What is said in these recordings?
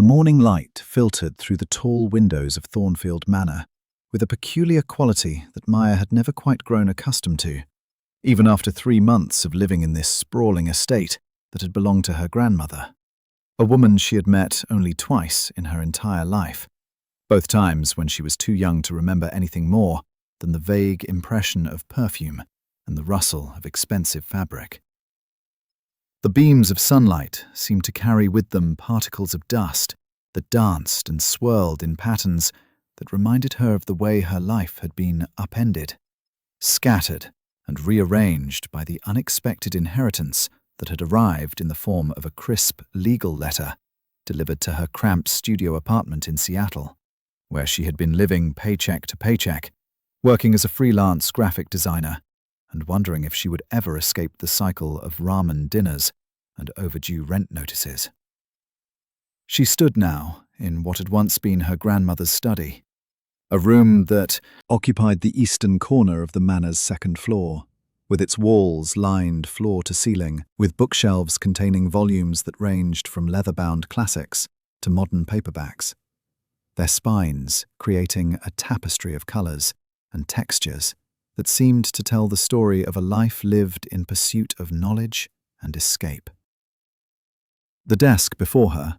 The morning light filtered through the tall windows of Thornfield Manor with a peculiar quality that Maya had never quite grown accustomed to, even after 3 months of living in this sprawling estate that had belonged to her grandmother, a woman she had met only twice in her entire life, both times when she was too young to remember anything more than the vague impression of perfume and the rustle of expensive fabric. The beams of sunlight seemed to carry with them particles of dust that danced and swirled in patterns that reminded her of the way her life had been upended, scattered and rearranged by the unexpected inheritance that had arrived in the form of a crisp legal letter delivered to her cramped studio apartment in Seattle, where she had been living paycheck to paycheck, working as a freelance graphic designer, and wondering if she would ever escape the cycle of ramen dinners and overdue rent notices. She stood now in what had once been her grandmother's study, a room that occupied the eastern corner of the manor's second floor, with its walls lined floor to ceiling with bookshelves containing volumes that ranged from leather-bound classics to modern paperbacks, their spines creating a tapestry of colours and textures that seemed to tell the story of a life lived in pursuit of knowledge and escape. The desk before her,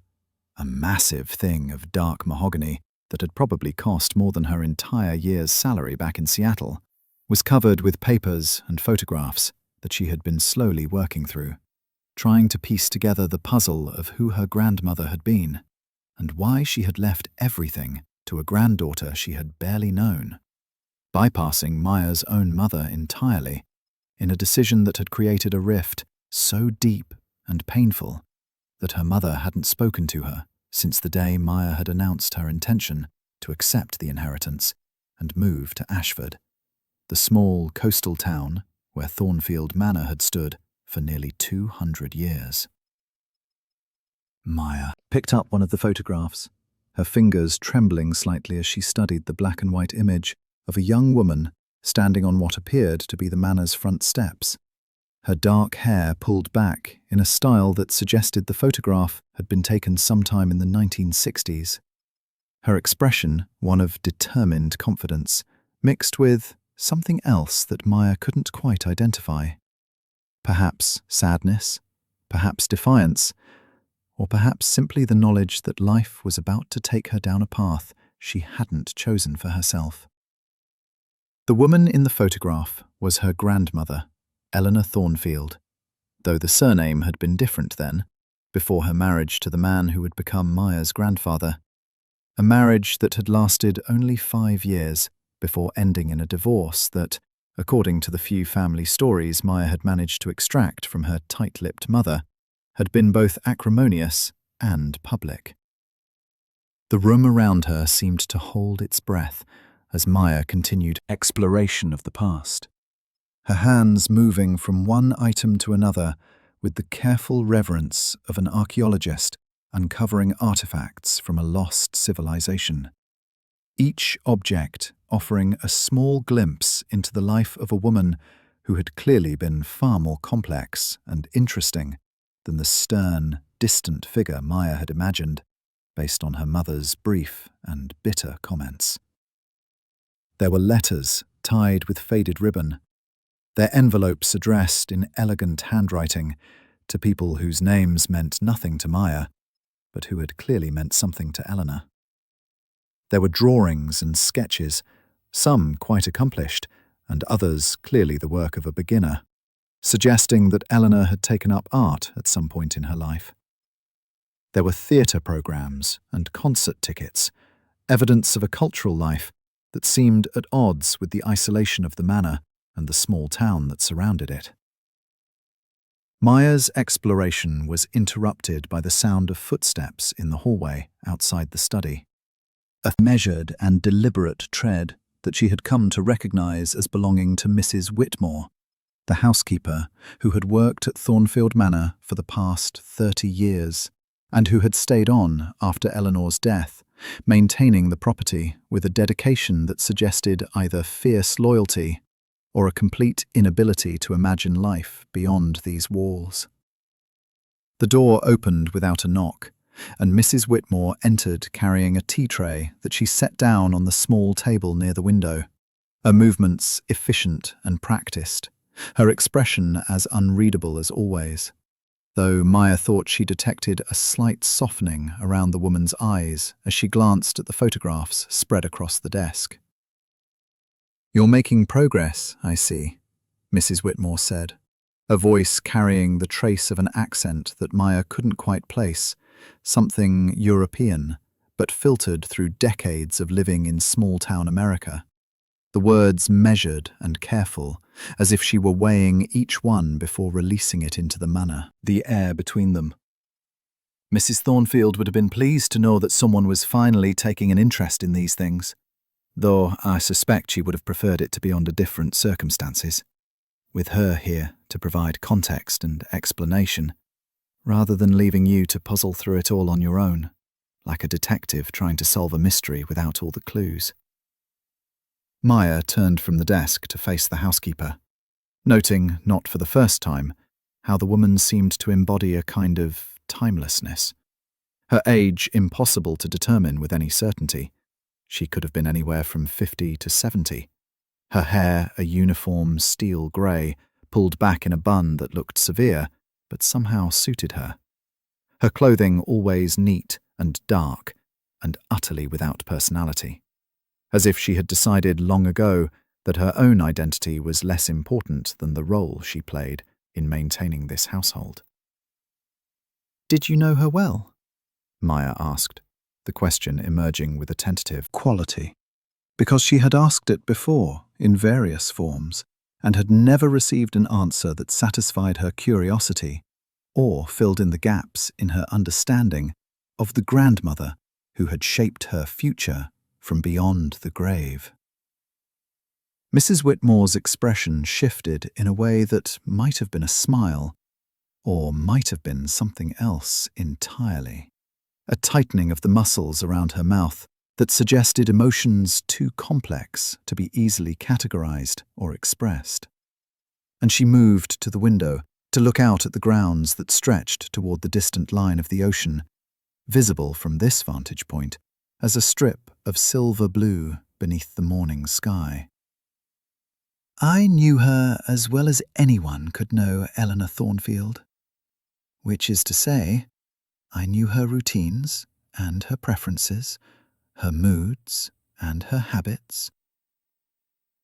a massive thing of dark mahogany that had probably cost more than her entire year's salary back in Seattle, was covered with papers and photographs that she had been slowly working through, trying to piece together the puzzle of who her grandmother had been and why she had left everything to a granddaughter she had barely known, bypassing Maya's own mother entirely in a decision that had created a rift so deep and painful that her mother hadn't spoken to her since the day Maya had announced her intention to accept the inheritance and move to Ashford, the small coastal town where Thornfield Manor had stood for nearly 200 years. Maya picked up one of the photographs, her fingers trembling slightly as she studied the black and white image of a young woman standing on what appeared to be the manor's front steps, her dark hair pulled back in a style that suggested the photograph had been taken sometime in the 1960s. Her expression one of determined confidence, mixed with something else that Maya couldn't quite identify. Perhaps sadness, perhaps defiance, or perhaps simply the knowledge that life was about to take her down a path she hadn't chosen for herself. The woman in the photograph was her grandmother, Eleanor Thornfield, though the surname had been different then, before her marriage to the man who would become Maya's grandfather, a marriage that had lasted only 5 years before ending in a divorce that, according to the few family stories Maya had managed to extract from her tight-lipped mother, had been both acrimonious and public. The room around her seemed to hold its breath as Maya continued exploration of the past, her hands moving from one item to another with the careful reverence of an archaeologist uncovering artifacts from a lost civilization, each object offering a small glimpse into the life of a woman who had clearly been far more complex and interesting than the stern, distant figure Maya had imagined, based on her mother's brief and bitter comments. There were letters tied with faded ribbon, their envelopes addressed in elegant handwriting to people whose names meant nothing to Maya, but who had clearly meant something to Eleanor. There were drawings and sketches, some quite accomplished, and others clearly the work of a beginner, suggesting that Eleanor had taken up art at some point in her life. There were theatre programs and concert tickets, evidence of a cultural life that seemed at odds with the isolation of the manor and the small town that surrounded it. Maya's exploration was interrupted by the sound of footsteps in the hallway outside the study, a measured and deliberate tread that she had come to recognize as belonging to Mrs. Whitmore, the housekeeper who had worked at Thornfield Manor for the past 30 years and who had stayed on after Eleanor's death, maintaining the property with a dedication that suggested either fierce loyalty or a complete inability to imagine life beyond these walls. The door opened without a knock, and Mrs. Whitmore entered carrying a tea tray that she set down on the small table near the window. Her movements efficient and practiced, her expression as unreadable as always, though Maya thought she detected a slight softening around the woman's eyes as she glanced at the photographs spread across the desk. "You're making progress, I see," Mrs. Whitmore said, a voice carrying the trace of an accent that Maya couldn't quite place, something European, but filtered through decades of living in small-town America. The words measured and careful, as if she were weighing each one before releasing it into the manor, the air between them. Mrs. Thornfield would have been pleased to know that someone was finally taking an interest in these things, though I suspect she would have preferred it to be under different circumstances, with her here to provide context and explanation, rather than leaving you to puzzle through it all on your own, like a detective trying to solve a mystery without all the clues. Maya turned from the desk to face the housekeeper, noting, not for the first time, how the woman seemed to embody a kind of timelessness. Her age impossible to determine with any certainty. She could have been anywhere from 50 to 70. Her hair a uniform steel grey, pulled back in a bun that looked severe, but somehow suited her. Her clothing always neat and dark, and utterly without personality, as if she had decided long ago that her own identity was less important than the role she played in maintaining this household. "Did you know her well?" Maya asked, the question emerging with a tentative quality, because she had asked it before in various forms and had never received an answer that satisfied her curiosity or filled in the gaps in her understanding of the grandmother who had shaped her future from beyond the grave. Mrs. Whitmore's expression shifted in a way that might have been a smile, or might have been something else entirely. A tightening of the muscles around her mouth that suggested emotions too complex to be easily categorized or expressed. And she moved to the window to look out at the grounds that stretched toward the distant line of the ocean, visible from this vantage point as a strip of silver blue beneath the morning sky. "I knew her as well as anyone could know Eleanor Thornfield, which is to say, I knew her routines and her preferences, her moods and her habits.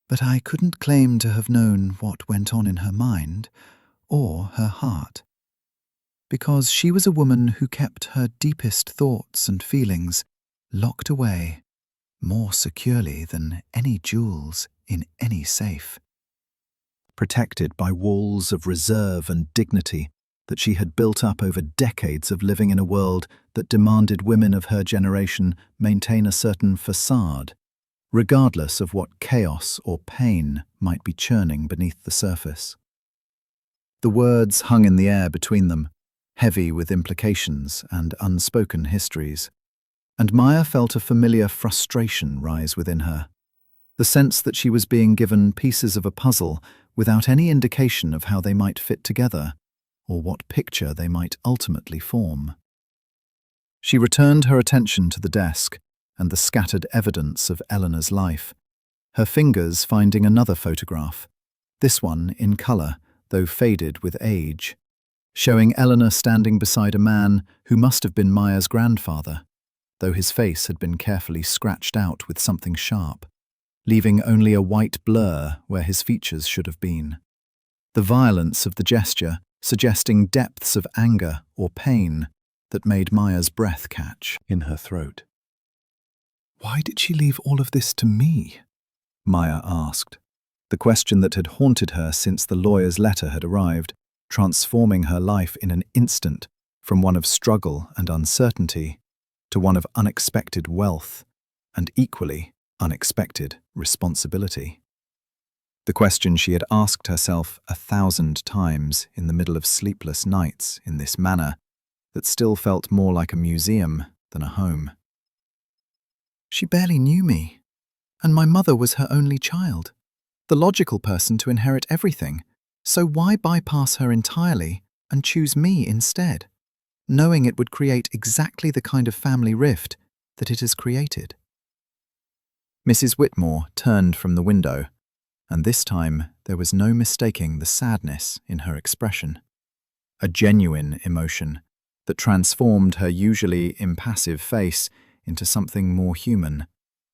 But I couldn't claim to have known what went on in her mind or her heart, because she was a woman who kept her deepest thoughts and feelings locked away more securely than any jewels in any safe, protected by walls of reserve and dignity that she had built up over decades of living in a world that demanded women of her generation maintain a certain facade, regardless of what chaos or pain might be churning beneath the surface. The words hung in the air between them, heavy with implications and unspoken histories, and Maya felt a familiar frustration rise within her, the sense that she was being given pieces of a puzzle without any indication of how they might fit together, or what picture they might ultimately form. She returned her attention to the desk and the scattered evidence of Eleanor's life, her fingers finding another photograph, this one in colour, though faded with age, showing Eleanor standing beside a man who must have been Maya's grandfather, though his face had been carefully scratched out with something sharp, leaving only a white blur where his features should have been. The violence of the gesture suggesting depths of anger or pain that made Maya's breath catch in her throat. "Why did she leave all of this to me?" Maya asked, the question that had haunted her since the lawyer's letter had arrived, transforming her life in an instant from one of struggle and uncertainty to one of unexpected wealth and equally unexpected responsibility. The question she had asked herself 1,000 times in the middle of sleepless nights in this manor that still felt more like a museum than a home. She barely knew me, and my mother was her only child, the logical person to inherit everything, so why bypass her entirely and choose me instead? knowing it would create exactly the kind of family rift that it has created. Mrs. Whitmore turned from the window, and this time there was no mistaking the sadness in her expression. A genuine emotion that transformed her usually impassive face into something more human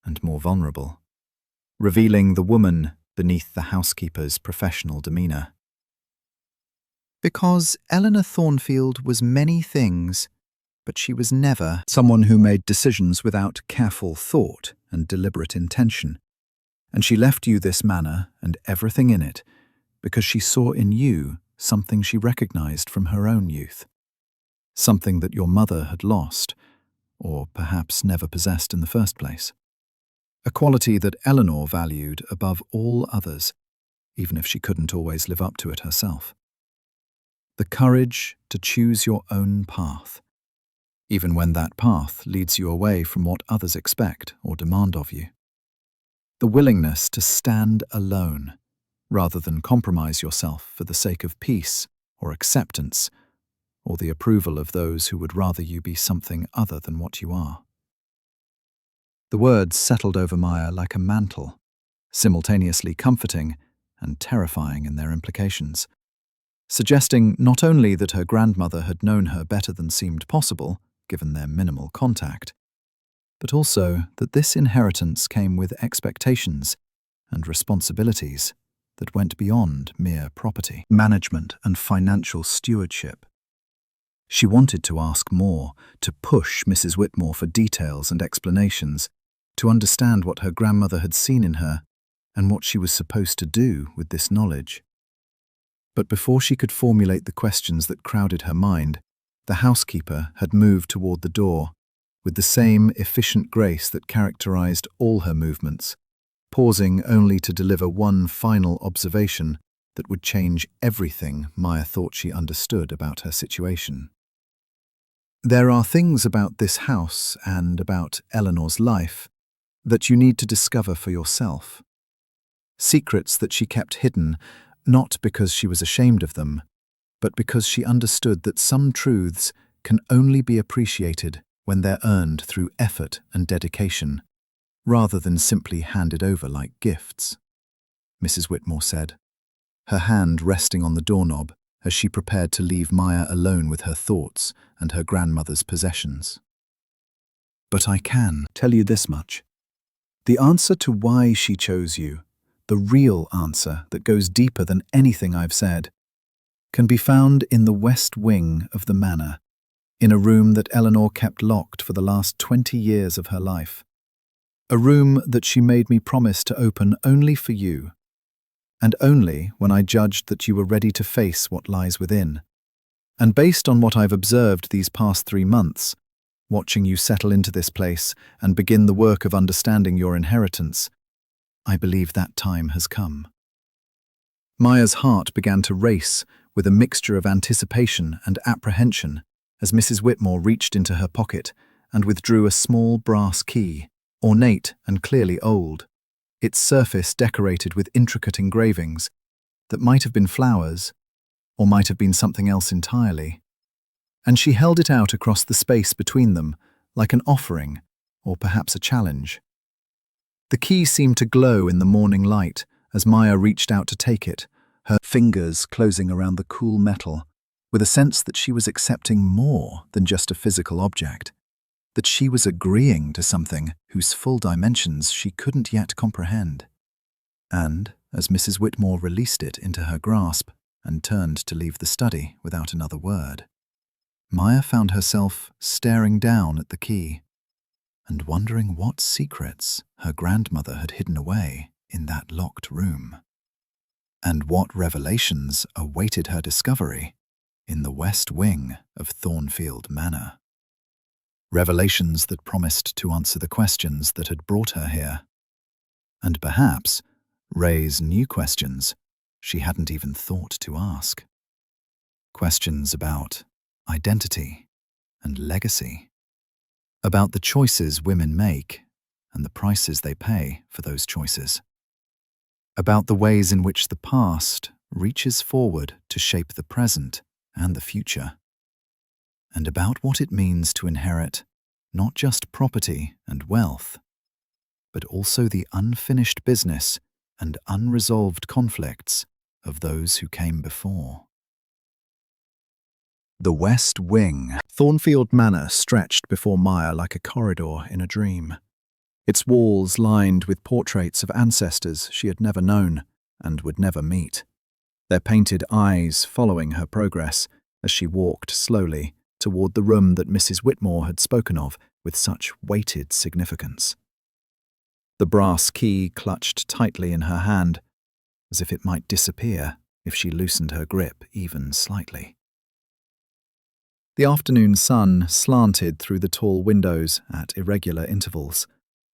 and more vulnerable, revealing the woman beneath the housekeeper's professional demeanour. Because Eleanor Thornfield was many things, but she was never someone who made decisions without careful thought and deliberate intention. And she left you this manor and everything in it because she saw in you something she recognized from her own youth, something that your mother had lost, or perhaps never possessed in the first place. A quality that Eleanor valued above all others, even if she couldn't always live up to it herself. The courage to choose your own path, even when that path leads you away from what others expect or demand of you. The willingness to stand alone, rather than compromise yourself for the sake of peace or acceptance, or the approval of those who would rather you be something other than what you are. The words settled over Maya like a mantle, simultaneously comforting and terrifying in their implications, suggesting not only that her grandmother had known her better than seemed possible, given their minimal contact, but also that this inheritance came with expectations and responsibilities that went beyond mere property management and financial stewardship. She wanted to ask more, to push Mrs. Whitmore for details and explanations, to understand what her grandmother had seen in her and what she was supposed to do with this knowledge. But before she could formulate the questions that crowded her mind, the housekeeper had moved toward the door with the same efficient grace that characterized all her movements, pausing only to deliver one final observation that would change everything Maya thought she understood about her situation. There are things about this house and about Eleanor's life that you need to discover for yourself. Secrets that she kept hidden, not because she was ashamed of them, but because she understood that some truths can only be appreciated when they're earned through effort and dedication, rather than simply handed over like gifts, Mrs. Whitmore said, her hand resting on the doorknob as she prepared to leave Maya alone with her thoughts and her grandmother's possessions. But I can tell you this much. The answer to why she chose you, the real answer that goes deeper than anything I've said, can be found in the west wing of the manor, in a room that Eleanor kept locked for the last 20 years of her life. A room that she made me promise to open only for you, and only when I judged that you were ready to face what lies within. And based on what I've observed these past 3 months, watching you settle into this place and begin the work of understanding your inheritance, I believe that time has come. Maya's heart began to race with a mixture of anticipation and apprehension as Mrs. Whitmore reached into her pocket and withdrew a small brass key, ornate and clearly old, its surface decorated with intricate engravings that might have been flowers or might have been something else entirely. And she held it out across the space between them like an offering or perhaps a challenge. The key seemed to glow in the morning light as Maya reached out to take it, her fingers closing around the cool metal, with a sense that she was accepting more than just a physical object, that she was agreeing to something whose full dimensions she couldn't yet comprehend. And, as Mrs. Whitmore released it into her grasp and turned to leave the study without another word, Maya found herself staring down at the key and wondering what secrets her grandmother had hidden away in that locked room, and what revelations awaited her discovery in the west wing of Thornfield Manor. Revelations that promised to answer the questions that had brought her here, and perhaps raise new questions she hadn't even thought to ask. Questions about identity and legacy, about the choices women make and the prices they pay for those choices, about the ways in which the past reaches forward to shape the present and the future, and about what it means to inherit not just property and wealth, but also the unfinished business and unresolved conflicts of those who came before. The West Wing. Thornfield Manor stretched before Maya like a corridor in a dream, its walls lined with portraits of ancestors she had never known and would never meet, their painted eyes following her progress as she walked slowly toward the room that Mrs. Whitmore had spoken of with such weighted significance. The brass key clutched tightly in her hand, as if it might disappear if she loosened her grip even slightly. The afternoon sun slanted through the tall windows at irregular intervals,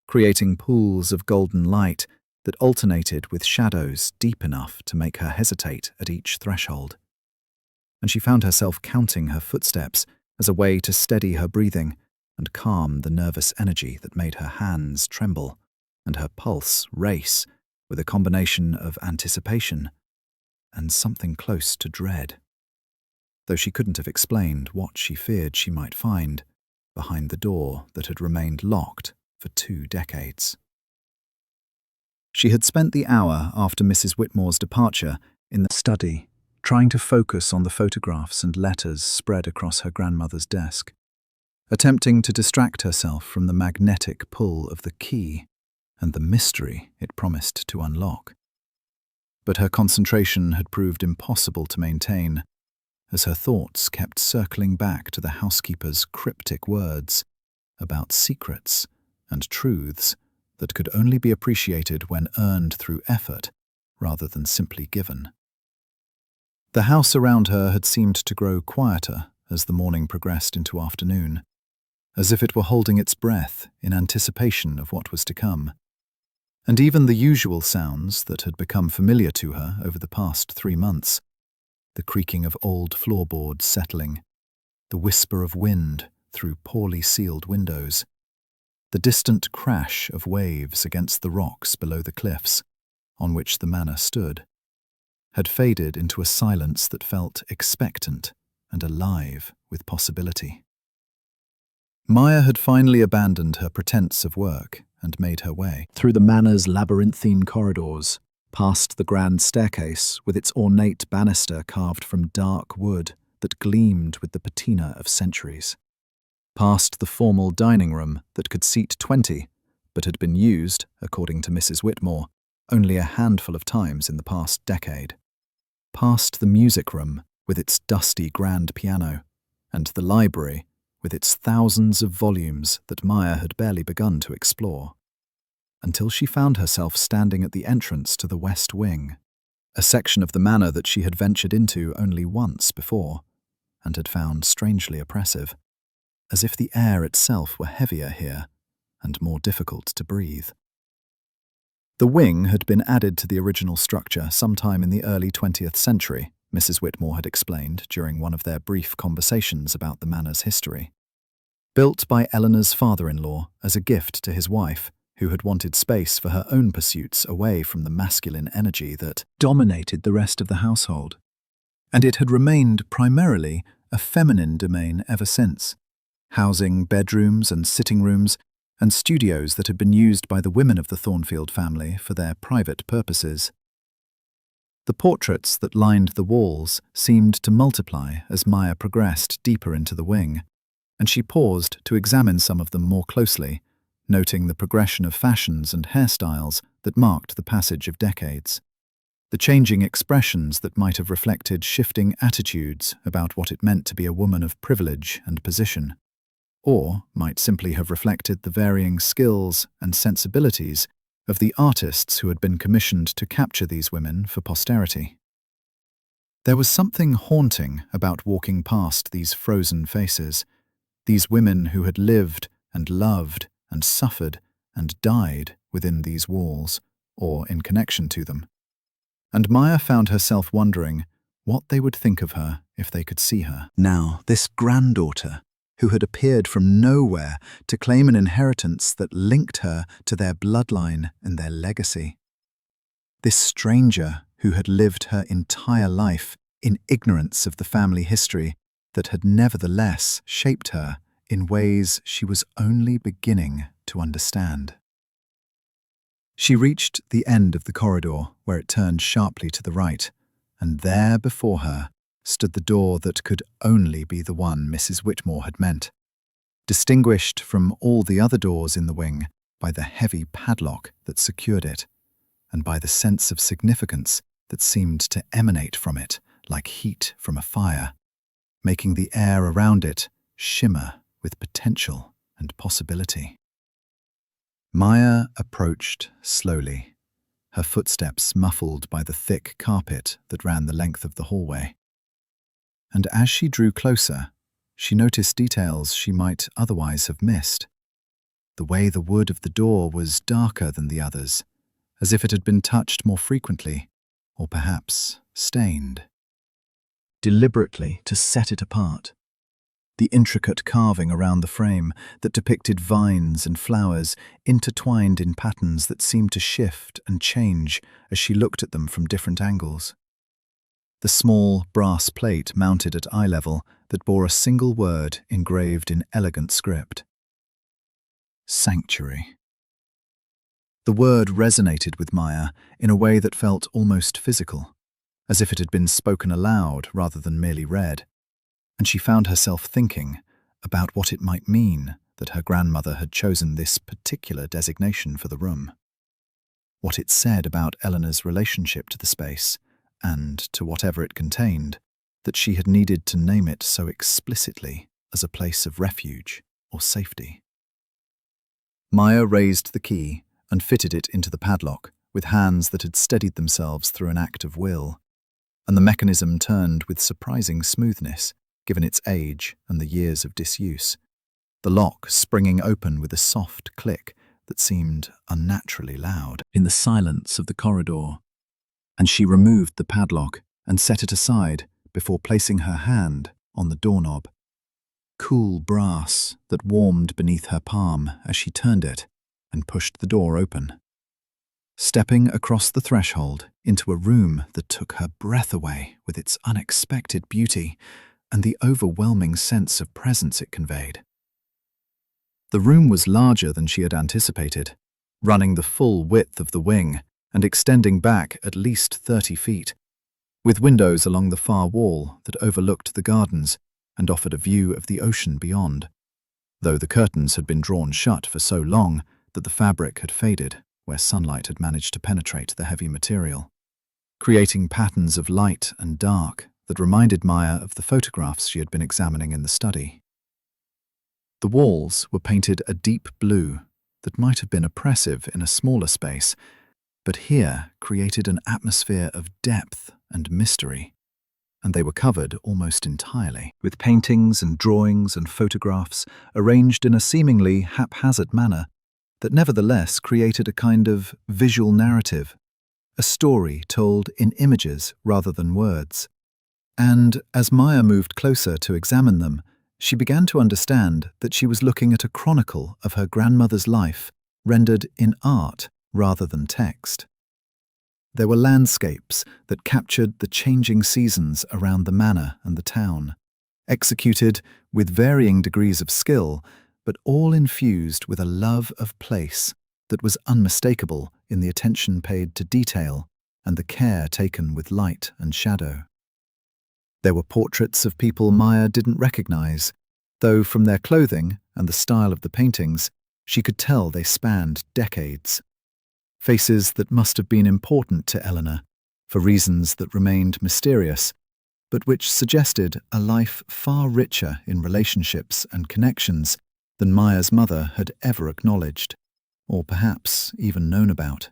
creating pools of golden light that alternated with shadows deep enough to make her hesitate at each threshold. And she found herself counting her footsteps as a way to steady her breathing and calm the nervous energy that made her hands tremble and her pulse race with a combination of anticipation and something close to dread, though she couldn't have explained what she feared she might find behind the door that had remained locked for 2 decades. She had spent the hour after Mrs. Whitmore's departure in the study, trying to focus on the photographs and letters spread across her grandmother's desk, attempting to distract herself from the magnetic pull of the key and the mystery it promised to unlock. But her concentration had proved impossible to maintain, as her thoughts kept circling back to the housekeeper's cryptic words about secrets and truths that could only be appreciated when earned through effort rather than simply given. The house around her had seemed to grow quieter as the morning progressed into afternoon, as if it were holding its breath in anticipation of what was to come. And even the usual sounds that had become familiar to her over the past 3 months, the creaking of old floorboards settling, the whisper of wind through poorly sealed windows, the distant crash of waves against the rocks below the cliffs on which the manor stood, had faded into a silence that felt expectant and alive with possibility. Maya had finally abandoned her pretense of work and made her way through the manor's labyrinthine corridors, past the grand staircase with its ornate banister carved from dark wood that gleamed with the patina of centuries, past the formal dining room that could seat 20, but had been used, according to Mrs. Whitmore, only a handful of times in the past decade, past the music room with its dusty grand piano, and the library with its thousands of volumes that Maya had barely begun to explore, until she found herself standing at the entrance to the West Wing, a section of the manor that she had ventured into only once before, and had found strangely oppressive, as if the air itself were heavier here and more difficult to breathe. The wing had been added to the original structure sometime in the early 20th century, Mrs. Whitmore had explained during one of their brief conversations about the manor's history. Built by Eleanor's father-in-law as a gift to his wife, who had wanted space for her own pursuits away from the masculine energy that dominated the rest of the household. And it had remained primarily a feminine domain ever since, housing bedrooms and sitting rooms and studios that had been used by the women of the Thornfield family for their private purposes. The portraits that lined the walls seemed to multiply as Maya progressed deeper into the wing, and she paused to examine some of them more closely, noting the progression of fashions and hairstyles that marked the passage of decades, the changing expressions that might have reflected shifting attitudes about what it meant to be a woman of privilege and position, or might simply have reflected the varying skills and sensibilities of the artists who had been commissioned to capture these women for posterity. There was something haunting about walking past these frozen faces, these women who had lived and loved and suffered and died within these walls, or in connection to them. And Maya found herself wondering what they would think of her if they could see her. Now, this granddaughter, who had appeared from nowhere to claim an inheritance that linked her to their bloodline and their legacy. This stranger who had lived her entire life in ignorance of the family history that had nevertheless shaped her in ways she was only beginning to understand. She reached the end of the corridor where it turned sharply to the right, and there before her stood the door that could only be the one Mrs. Whitmore had meant, distinguished from all the other doors in the wing by the heavy padlock that secured it, and by the sense of significance that seemed to emanate from it like heat from a fire, making the air around it shimmer with potential and possibility. Maya approached slowly, her footsteps muffled by the thick carpet that ran the length of the hallway. And as she drew closer, she noticed details she might otherwise have missed. The way the wood of the door was darker than the others, as if it had been touched more frequently, or perhaps stained, deliberately to set it apart. The intricate carving around the frame that depicted vines and flowers intertwined in patterns that seemed to shift and change as she looked at them from different angles. The small brass plate mounted at eye level that bore a single word engraved in elegant script: sanctuary. The word resonated with Maya in a way that felt almost physical, as if it had been spoken aloud rather than merely read, and she found herself thinking about what it might mean that her grandmother had chosen this particular designation for the room, what it said about Eleanor's relationship to the space and to whatever it contained, that she had needed to name it so explicitly as a place of refuge or safety. Maya raised the key and fitted it into the padlock with hands that had steadied themselves through an act of will, and the mechanism turned with surprising smoothness, given its age and the years of disuse, the lock springing open with a soft click that seemed unnaturally loud in the silence of the corridor. And she removed the padlock and set it aside before placing her hand on the doorknob. Cool brass that warmed beneath her palm as she turned it and pushed the door open, stepping across the threshold into a room that took her breath away with its unexpected beauty and the overwhelming sense of presence it conveyed. The room was larger than she had anticipated, running the full width of the wing and extending back at least 30 feet, with windows along the far wall that overlooked the gardens and offered a view of the ocean beyond, though the curtains had been drawn shut for so long that the fabric had faded where sunlight had managed to penetrate the heavy material, creating patterns of light and dark that reminded Maya of the photographs she had been examining in the study. The walls were painted a deep blue that might have been oppressive in a smaller space, but here created an atmosphere of depth and mystery, and they were covered almost entirely with paintings and drawings and photographs arranged in a seemingly haphazard manner that nevertheless created a kind of visual narrative, a story told in images rather than words. And as Maya moved closer to examine them, she began to understand that she was looking at a chronicle of her grandmother's life, rendered in art rather than text. There were landscapes that captured the changing seasons around the manor and the town, executed with varying degrees of skill, but all infused with a love of place that was unmistakable in the attention paid to detail and the care taken with light and shadow. There were portraits of people Maya didn't recognize, though from their clothing and the style of the paintings, she could tell they spanned decades. Faces that must have been important to Eleanor, for reasons that remained mysterious, but which suggested a life far richer in relationships and connections than Maya's mother had ever acknowledged, or perhaps even known about.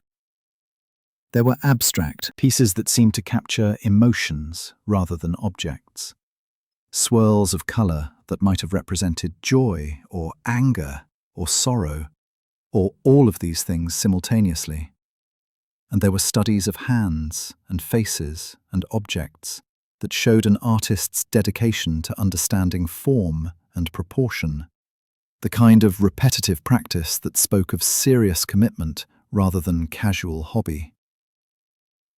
There were abstract pieces that seemed to capture emotions rather than objects, swirls of colour that might have represented joy or anger or sorrow, or all of these things simultaneously. And there were studies of hands and faces and objects that showed an artist's dedication to understanding form and proportion, the kind of repetitive practice that spoke of serious commitment rather than casual hobby.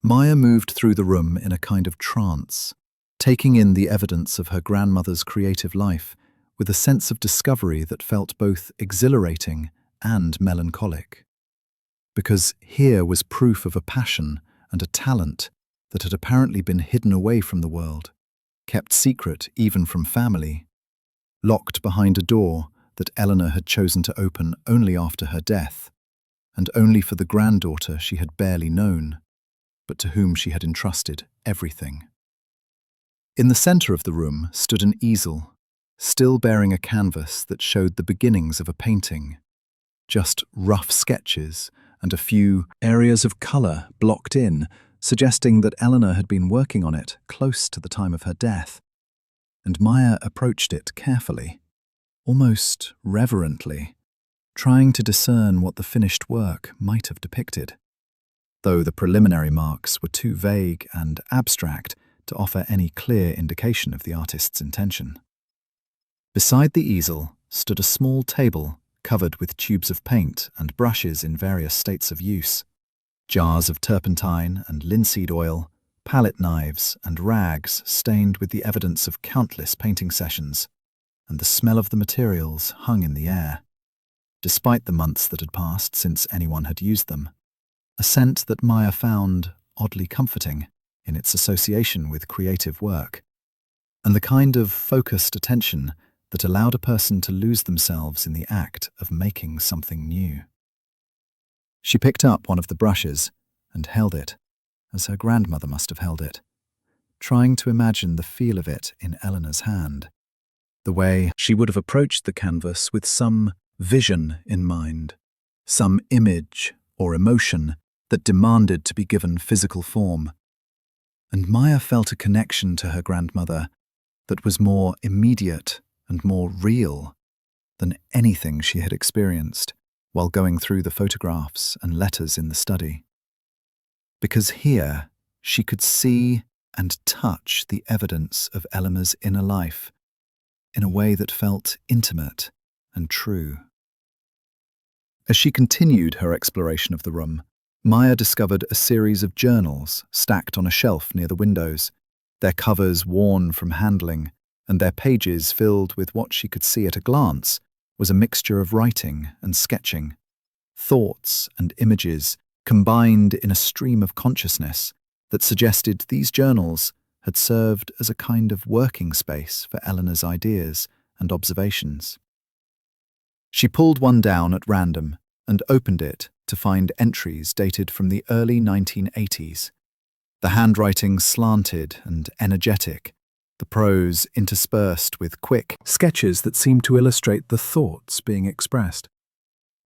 Maya moved through the room in a kind of trance, taking in the evidence of her grandmother's creative life with a sense of discovery that felt both exhilarating and melancholic. Because here was proof of a passion and a talent that had apparently been hidden away from the world, kept secret even from family, locked behind a door that Eleanor had chosen to open only after her death, and only for the granddaughter she had barely known, but to whom she had entrusted everything. In the center of the room stood an easel, still bearing a canvas that showed the beginnings of a painting, just rough sketches and a few areas of color blocked in, suggesting that Eleanor had been working on it close to the time of her death. And Maya approached it carefully, almost reverently, trying to discern what the finished work might have depicted, though the preliminary marks were too vague and abstract to offer any clear indication of the artist's intention. Beside the easel stood a small table covered with tubes of paint and brushes in various states of use, jars of turpentine and linseed oil, palette knives and rags stained with the evidence of countless painting sessions, and the smell of the materials hung in the air, despite the months that had passed since anyone had used them, a scent that Maya found oddly comforting in its association with creative work, and the kind of focused attention that allowed a person to lose themselves in the act of making something new. She picked up one of the brushes and held it, as her grandmother must have held it, trying to imagine the feel of it in Eleanor's hand, the way she would have approached the canvas with some vision in mind, some image or emotion that demanded to be given physical form. And Maya felt a connection to her grandmother that was more immediate and more real than anything she had experienced while going through the photographs and letters in the study. Because here she could see and touch the evidence of Eleanor's inner life in a way that felt intimate and true. As she continued her exploration of the room, Maya discovered a series of journals stacked on a shelf near the windows, their covers worn from handling, and their pages filled with what she could see at a glance was a mixture of writing and sketching, thoughts and images combined in a stream of consciousness that suggested these journals had served as a kind of working space for Eleanor's ideas and observations. She pulled one down at random and opened it to find entries dated from the early 1980s. The handwriting slanted and energetic, the prose interspersed with quick sketches that seemed to illustrate the thoughts being expressed.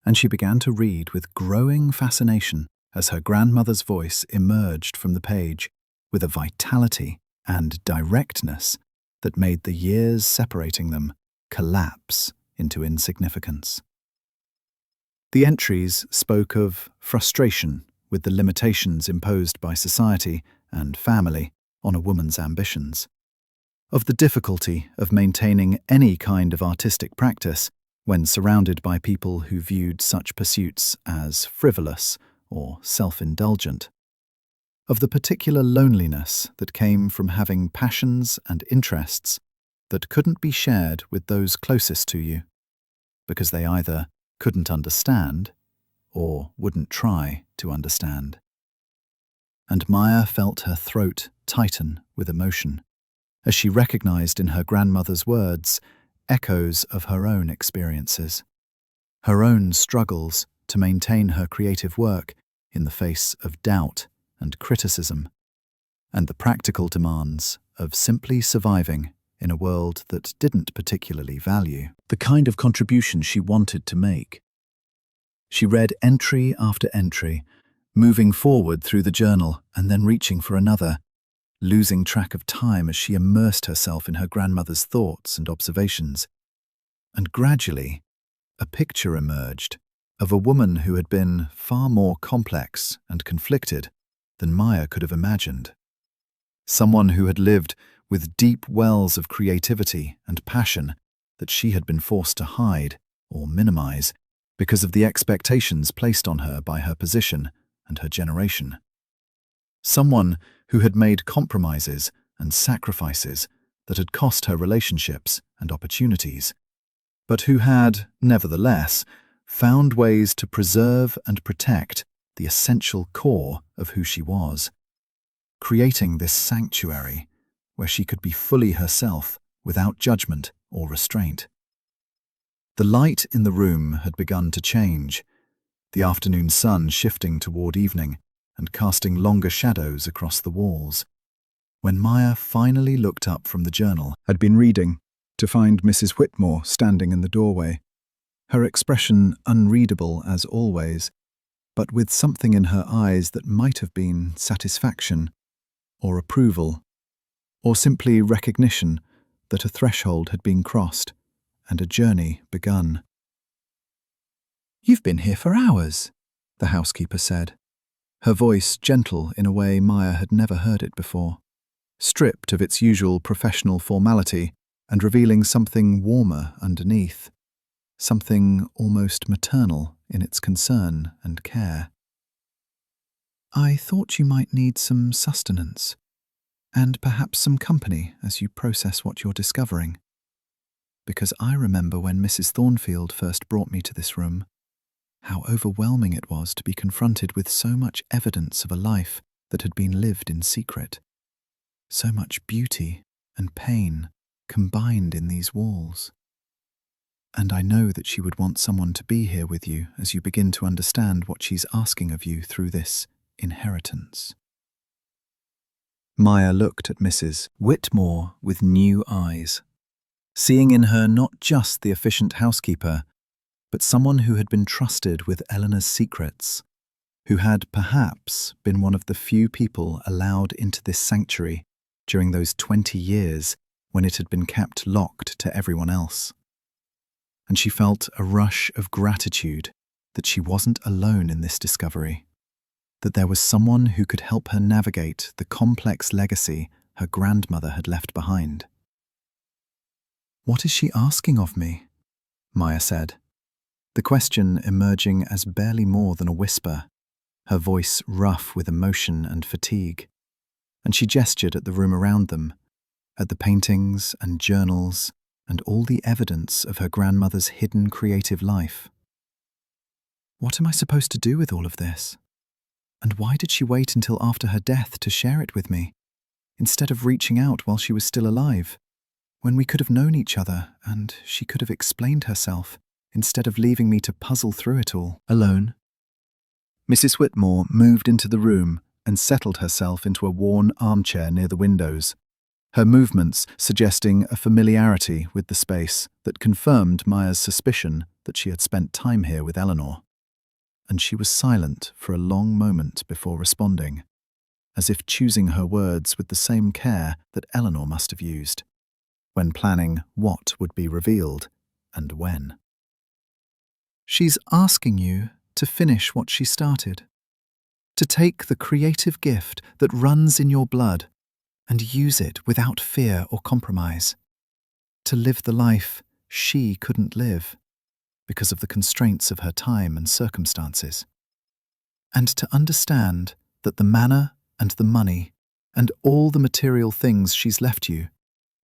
And she began to read with growing fascination as her grandmother's voice emerged from the page with a vitality and directness that made the years separating them collapse into insignificance. The entries spoke of frustration with the limitations imposed by society and family on a woman's ambitions, of the difficulty of maintaining any kind of artistic practice when surrounded by people who viewed such pursuits as frivolous or self-indulgent, of the particular loneliness that came from having passions and interests that couldn't be shared with those closest to you, because they either couldn't understand or wouldn't try to understand. And Maya felt her throat tighten with emotion as she recognized in her grandmother's words echoes of her own experiences, her own struggles to maintain her creative work in the face of doubt and criticism, and the practical demands of simply surviving in a world that didn't particularly value the kind of contribution she wanted to make. She read entry after entry, moving forward through the journal and then reaching for another, losing track of time as she immersed herself in her grandmother's thoughts and observations. And gradually, a picture emerged of a woman who had been far more complex and conflicted than Maya could have imagined. Someone who had lived with deep wells of creativity and passion that she had been forced to hide or minimize because of the expectations placed on her by her position and her generation. Someone who had made compromises and sacrifices that had cost her relationships and opportunities, but who had, nevertheless, found ways to preserve and protect the essential core of who she was, creating this sanctuary where she could be fully herself without judgment or restraint. The light in the room had begun to change, the afternoon sun shifting toward evening and casting longer shadows across the walls, when Maya finally looked up from the journal had been reading to find Mrs. Whitmore standing in the doorway, her expression unreadable as always, but with something in her eyes that might have been satisfaction or approval, or simply recognition that a threshold had been crossed and a journey begun. "You've been here for hours," the housekeeper said, her voice gentle in a way Maya had never heard it before, stripped of its usual professional formality and revealing something warmer underneath, something almost maternal in its concern and care. "I thought you might need some sustenance, and perhaps some company as you process what you're discovering. Because I remember when Mrs. Thornfield first brought me to this room, how overwhelming it was to be confronted with so much evidence of a life that had been lived in secret. So much beauty and pain combined in these walls. And I know that she would want someone to be here with you as you begin to understand what she's asking of you through this inheritance." Maya looked at Mrs. Whitmore with new eyes, seeing in her not just the efficient housekeeper, but someone who had been trusted with Eleanor's secrets, who had perhaps been one of the few people allowed into this sanctuary during those 20 years when it had been kept locked to everyone else. And she felt a rush of gratitude that she wasn't alone in this discovery, that there was someone who could help her navigate the complex legacy her grandmother had left behind. "What is she asking of me?" Maya said, the question emerging as barely more than a whisper, her voice rough with emotion and fatigue, and she gestured at the room around them, at the paintings and journals and all the evidence of her grandmother's hidden creative life. "What am I supposed to do with all of this? And why did she wait until after her death to share it with me, instead of reaching out while she was still alive, when we could have known each other and she could have explained herself, instead of leaving me to puzzle through it all alone?" Mrs. Whitmore moved into the room and settled herself into a worn armchair near the windows, her movements suggesting a familiarity with the space that confirmed Maya's suspicion that she had spent time here with Eleanor. And she was silent for a long moment before responding, as if choosing her words with the same care that Eleanor must have used, when planning what would be revealed and when. "She's asking you to finish what she started, to take the creative gift that runs in your blood and use it without fear or compromise, to live the life she couldn't live because of the constraints of her time and circumstances, and to understand that the manor and the money and all the material things she's left you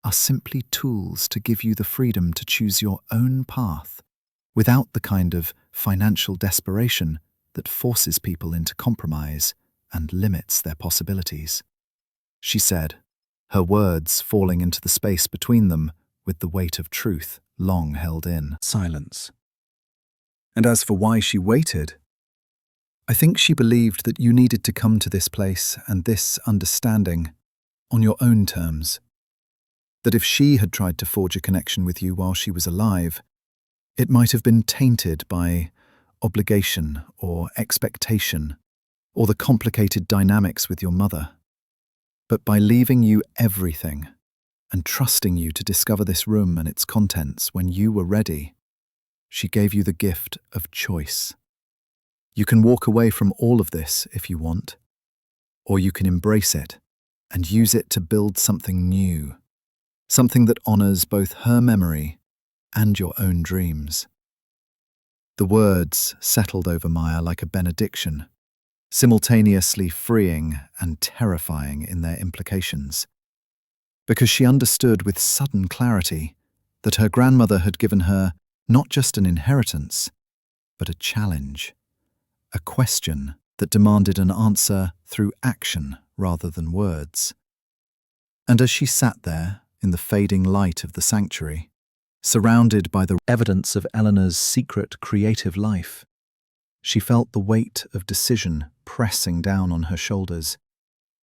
are simply tools to give you the freedom to choose your own path without the kind of financial desperation that forces people into compromise and limits their possibilities," she said, her words falling into the space between them with the weight of truth long held in silence. "And as for why she waited, I think she believed that you needed to come to this place and this understanding on your own terms. That if she had tried to forge a connection with you while she was alive, it might have been tainted by obligation or expectation or the complicated dynamics with your mother. But by leaving you everything and trusting you to discover this room and its contents when you were ready, she gave you the gift of choice. You can walk away from all of this if you want, or you can embrace it and use it to build something new, something that honors both her memory and your own dreams." The words settled over Maya like a benediction, simultaneously freeing and terrifying in their implications. because she understood with sudden clarity that her grandmother had given her not just an inheritance, but a challenge, a question that demanded an answer through action rather than words. And as she sat there in the fading light of the sanctuary, surrounded by the evidence of Eleanor's secret creative life, she felt the weight of decision pressing down on her shoulders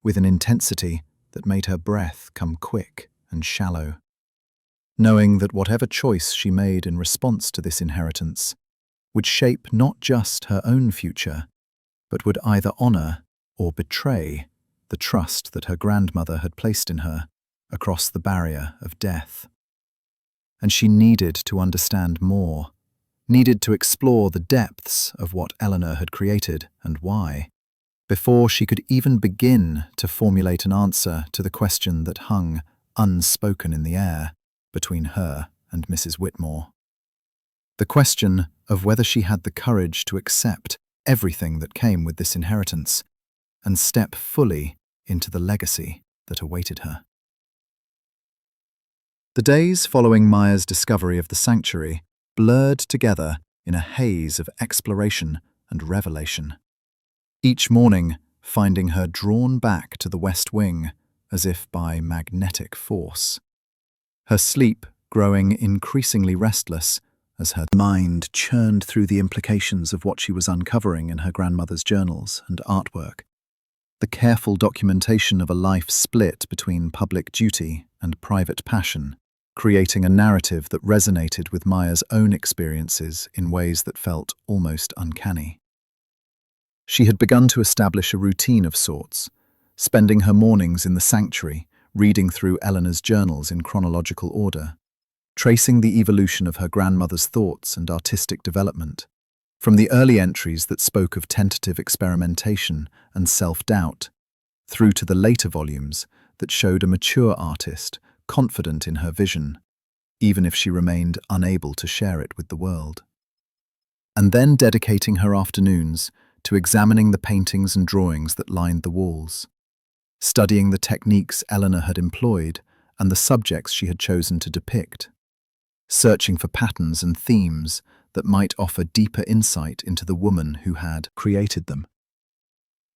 with an intensity that made her breath come quick and shallow, knowing that whatever choice she made in response to this inheritance would shape not just her own future, but would either honor or betray the trust that her grandmother had placed in her across the barrier of death. And she needed to understand more, needed to explore the depths of what Eleanor had created and why, before she could even begin to formulate an answer to the question that hung unspoken in the air between her and Mrs. Whitmore. The question of whether she had the courage to accept everything that came with this inheritance and step fully into the legacy that awaited her. The days following Maya's discovery of the sanctuary blurred together in a haze of exploration and revelation, each morning finding her drawn back to the West Wing as if by magnetic force, her sleep growing increasingly restless as her mind churned through the implications of what she was uncovering in her grandmother's journals and artwork, the careful documentation of a life split between public duty and private passion, creating a narrative that resonated with Maya's own experiences in ways that felt almost uncanny. She had begun to establish a routine of sorts, spending her mornings in the sanctuary, reading through Eleanor's journals in chronological order, tracing the evolution of her grandmother's thoughts and artistic development, from the early entries that spoke of tentative experimentation and self-doubt, through to the later volumes that showed a mature artist confident in her vision, even if she remained unable to share it with the world. And then dedicating her afternoons to examining the paintings and drawings that lined the walls, studying the techniques Eleanor had employed and the subjects she had chosen to depict, searching for patterns and themes that might offer deeper insight into the woman who had created them.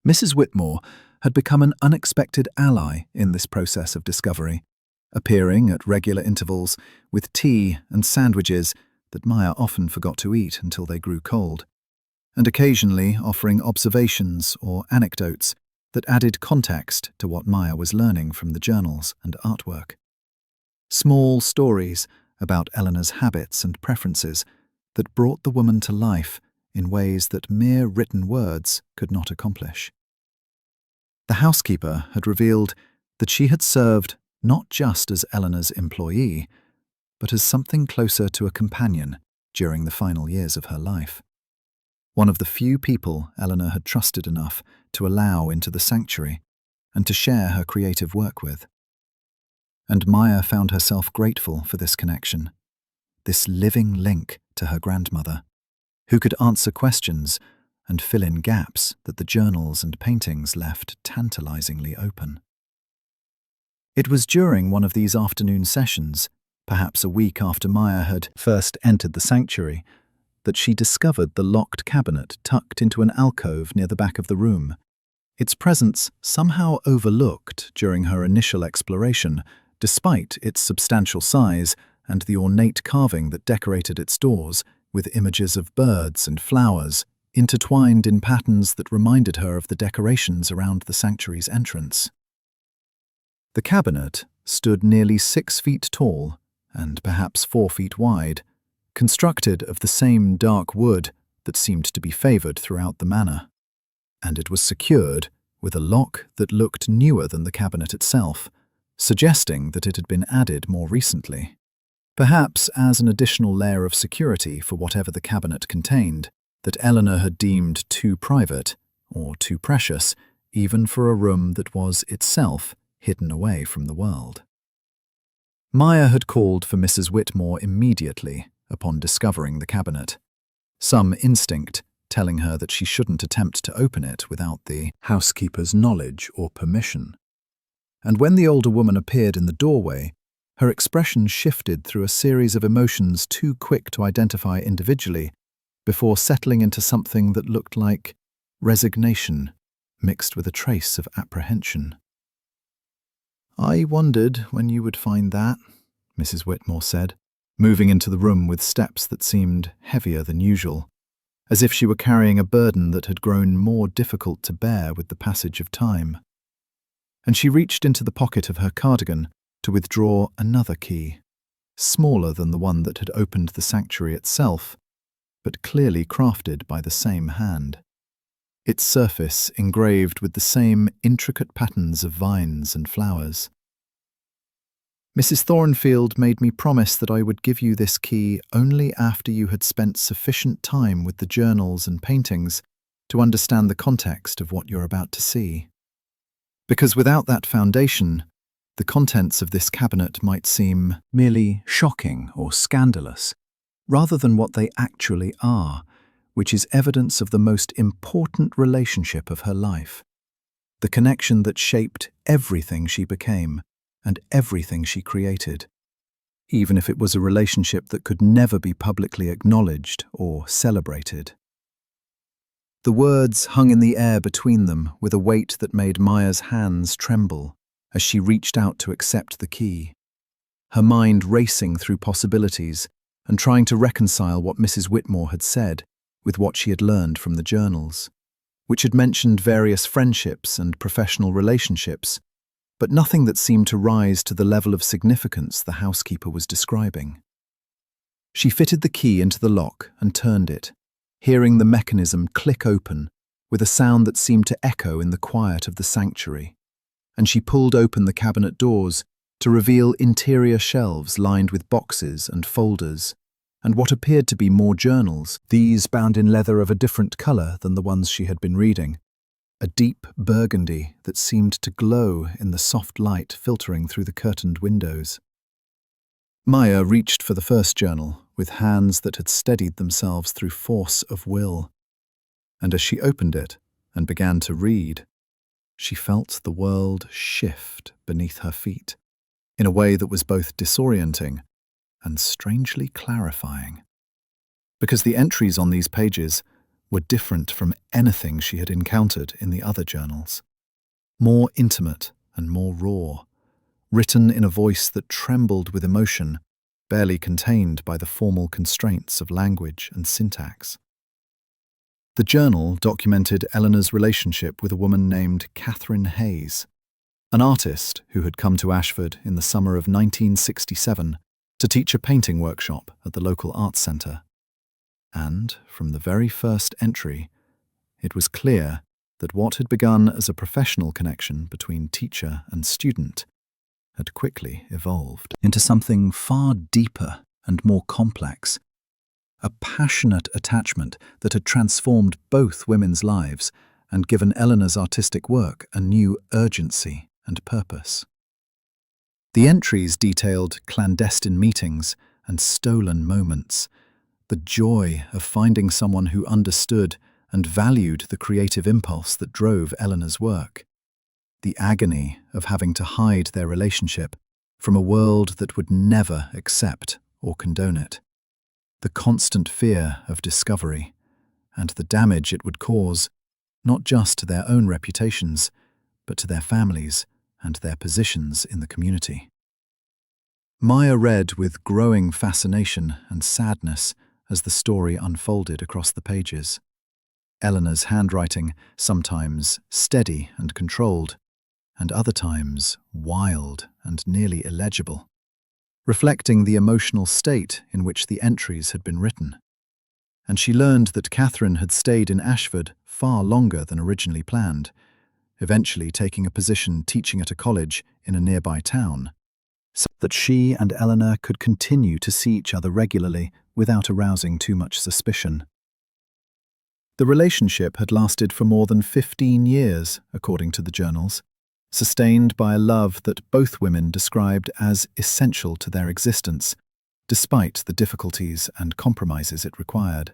Mrs. Whitmore had become an unexpected ally in this process of discovery, appearing at regular intervals with tea and sandwiches that Maya often forgot to eat until they grew cold, and occasionally offering observations or anecdotes that added context to what Maya was learning from the journals and artwork. Small stories about Eleanor's habits and preferences that brought the woman to life in ways that mere written words could not accomplish. The housekeeper had revealed that she had served not just as Eleanor's employee, but as something closer to a companion during the final years of her life. One of the few people Eleanor had trusted enough to allow into the sanctuary and to share her creative work with. And Maya found herself grateful for this connection, this living link to her grandmother, who could answer questions and fill in gaps that the journals and paintings left tantalizingly open. It was during one of these afternoon sessions, perhaps a week after Maya had first entered the sanctuary, that she discovered the locked cabinet tucked into an alcove near the back of the room, its presence somehow overlooked during her initial exploration, despite its substantial size and the ornate carving that decorated its doors with images of birds and flowers intertwined in patterns that reminded her of the decorations around the sanctuary's entrance. The cabinet stood nearly 6 feet tall and perhaps 4 feet wide, constructed of the same dark wood that seemed to be favored throughout the manor, and it was secured with a lock that looked newer than the cabinet itself, suggesting that it had been added more recently, perhaps as an additional layer of security for whatever the cabinet contained that Eleanor had deemed too private or too precious, even for a room that was itself hidden away from the world. Maya had called for Mrs. Whitmore immediately upon discovering the cabinet, some instinct telling her that she shouldn't attempt to open it without the housekeeper's knowledge or permission. and when the older woman appeared in the doorway, her expression shifted through a series of emotions too quick to identify individually before settling into something that looked like resignation mixed with a trace of apprehension. "I wondered when you would find that," Mrs. Whitmore said, moving into the room with steps that seemed heavier than usual, as if she were carrying a burden that had grown more difficult to bear with the passage of time. And she reached into the pocket of her cardigan to withdraw another key, smaller than the one that had opened the sanctuary itself, but clearly crafted by the same hand, its surface engraved with the same intricate patterns of vines and flowers. "Mrs. Thornfield made me promise that I would give you this key only after you had spent sufficient time with the journals and paintings to understand the context of what you're about to see. Because without that foundation, the contents of this cabinet might seem merely shocking or scandalous, rather than what they actually are, which is evidence of the most important relationship of her life, the connection that shaped everything she became and everything she created, even if it was a relationship that could never be publicly acknowledged or celebrated." The words hung in the air between them with a weight that made Maya's hands tremble as she reached out to accept the key, her mind racing through possibilities and trying to reconcile what Mrs. Whitmore had said with what she had learned from the journals, which had mentioned various friendships and professional relationships, but nothing that seemed to rise to the level of significance the housekeeper was describing. She fitted the key into the lock and turned it, hearing the mechanism click open with a sound that seemed to echo in the quiet of the sanctuary, and she pulled open the cabinet doors to reveal interior shelves lined with boxes and folders, and what appeared to be more journals, these bound in leather of a different colour than the ones she had been reading, a deep burgundy that seemed to glow in the soft light filtering through the curtained windows. Maya reached for the first journal with hands that had steadied themselves through force of will, and as she opened it and began to read, she felt the world shift beneath her feet in a way that was both disorienting and strangely clarifying, because the entries on these pages were different from anything she had encountered in the other journals, more intimate and more raw, written in a voice that trembled with emotion, barely contained by the formal constraints of language and syntax. The journal documented Eleanor's relationship with a woman named Catherine Hayes, an artist who had come to Ashford in the summer of 1967 to teach a painting workshop at the local arts centre. And, from the very first entry, it was clear that what had begun as a professional connection between teacher and student had quickly evolved into something far deeper and more complex, a passionate attachment that had transformed both women's lives and given Eleanor's artistic work a new urgency and purpose. The entries detailed clandestine meetings and stolen moments, the joy of finding someone who understood and valued the creative impulse that drove Eleanor's work, the agony of having to hide their relationship from a world that would never accept or condone it, the constant fear of discovery, and the damage it would cause, not just to their own reputations, but to their families and their positions in the community. Maya read with growing fascination and sadness as the story unfolded across the pages. Eleanor's handwriting, sometimes steady and controlled, and other times wild and nearly illegible, reflecting the emotional state in which the entries had been written. And she learned that Catherine had stayed in Ashford far longer than originally planned, eventually taking a position teaching at a college in a nearby town, so that she and Eleanor could continue to see each other regularly without arousing too much suspicion. The relationship had lasted for more than 15 years, according to the journals, sustained by a love that both women described as essential to their existence, despite the difficulties and compromises it required.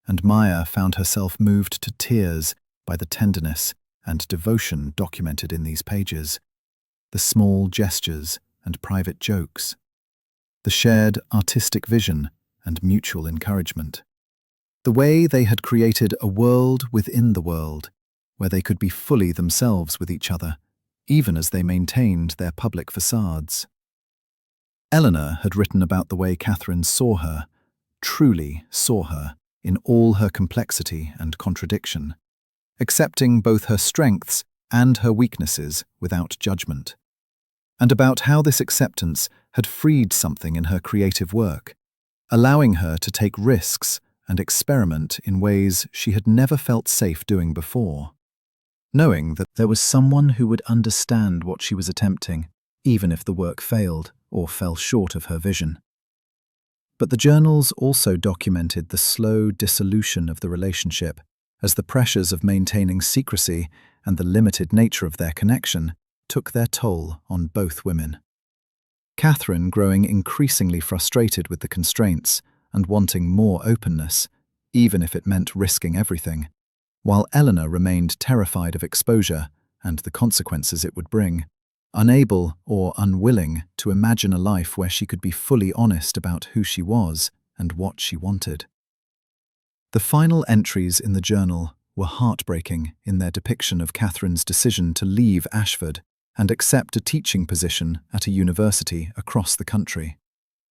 And Maya found herself moved to tears by the tenderness and devotion documented in these pages, the small gestures and private jokes, the shared artistic vision and mutual encouragement. The way they had created a world within the world, where they could be fully themselves with each other, even as they maintained their public facades. Eleanor had written about the way Catherine saw her, truly saw her, in all her complexity and contradiction, accepting both her strengths and her weaknesses without judgment, and about how this acceptance had freed something in her creative work, allowing her to take risks and experiment in ways she had never felt safe doing before, knowing that there was someone who would understand what she was attempting, even if the work failed or fell short of her vision. But the journals also documented the slow dissolution of the relationship, as the pressures of maintaining secrecy and the limited nature of their connection took their toll on both women. Catherine growing increasingly frustrated with the constraints and wanting more openness, even if it meant risking everything, while Eleanor remained terrified of exposure and the consequences it would bring, unable or unwilling to imagine a life where she could be fully honest about who she was and what she wanted. The final entries in the journal were heartbreaking in their depiction of Catherine's decision to leave Ashford and accept a teaching position at a university across the country,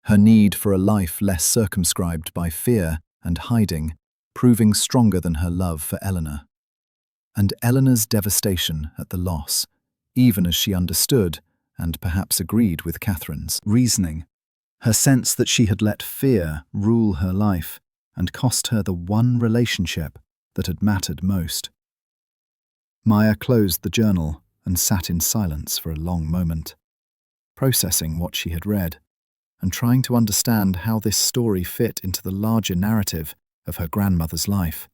her need for a life less circumscribed by fear and hiding proving stronger than her love for Eleanor, and Eleanor's devastation at the loss, even as she understood and perhaps agreed with Catherine's reasoning, her sense that she had let fear rule her life and cost her the one relationship that had mattered most. Maya closed the journal and sat in silence for a long moment, processing what she had read and trying to understand how this story fit into the larger narrative of her grandmother's life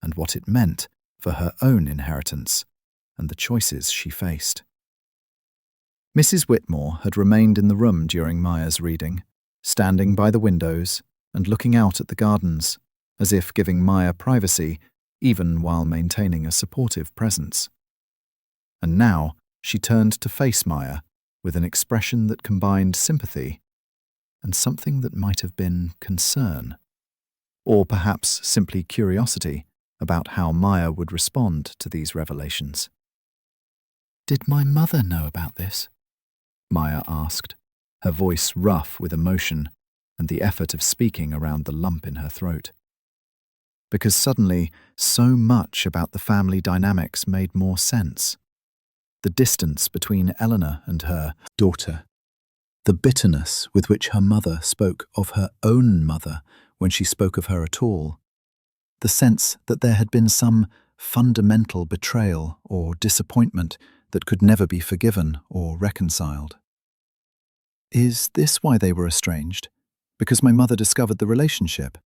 and what it meant for her own inheritance and the choices she faced. Mrs. Whitmore had remained in the room during Maya's reading, standing by the windows and looking out at the gardens, as if giving Maya privacy even while maintaining a supportive presence. And now she turned to face Maya with an expression that combined sympathy and something that might have been concern, or perhaps simply curiosity about how Maya would respond to these revelations. "Did my mother know about this?" Maya asked, her voice rough with emotion and the effort of speaking around the lump in her throat. Because suddenly, so much about the family dynamics made more sense. The distance between Eleanor and her daughter, the bitterness with which her mother spoke of her own mother when she spoke of her at all, the sense that there had been some fundamental betrayal or disappointment that could never be forgiven or reconciled. Is this why they were estranged? Because my mother discovered the relationship?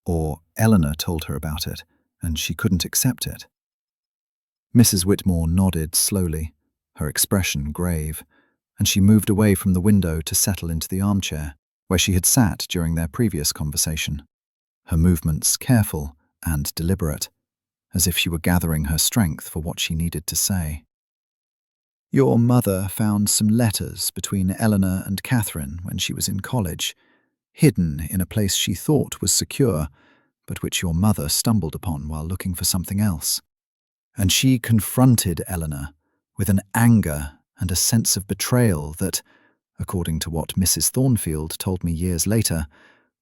Or Eleanor told her about it, and she couldn't accept it? Mrs. Whitmore nodded slowly, her expression grave, and she moved away from the window to settle into the armchair, where she had sat during their previous conversation, her movements careful and deliberate, as if she were gathering her strength for what she needed to say. "Your mother found some letters between Eleanor and Catherine when she was in college, hidden in a place she thought was secure, but which your mother stumbled upon while looking for something else. And she confronted Eleanor with an anger and a sense of betrayal that, according to what Mrs. Thornfield told me years later,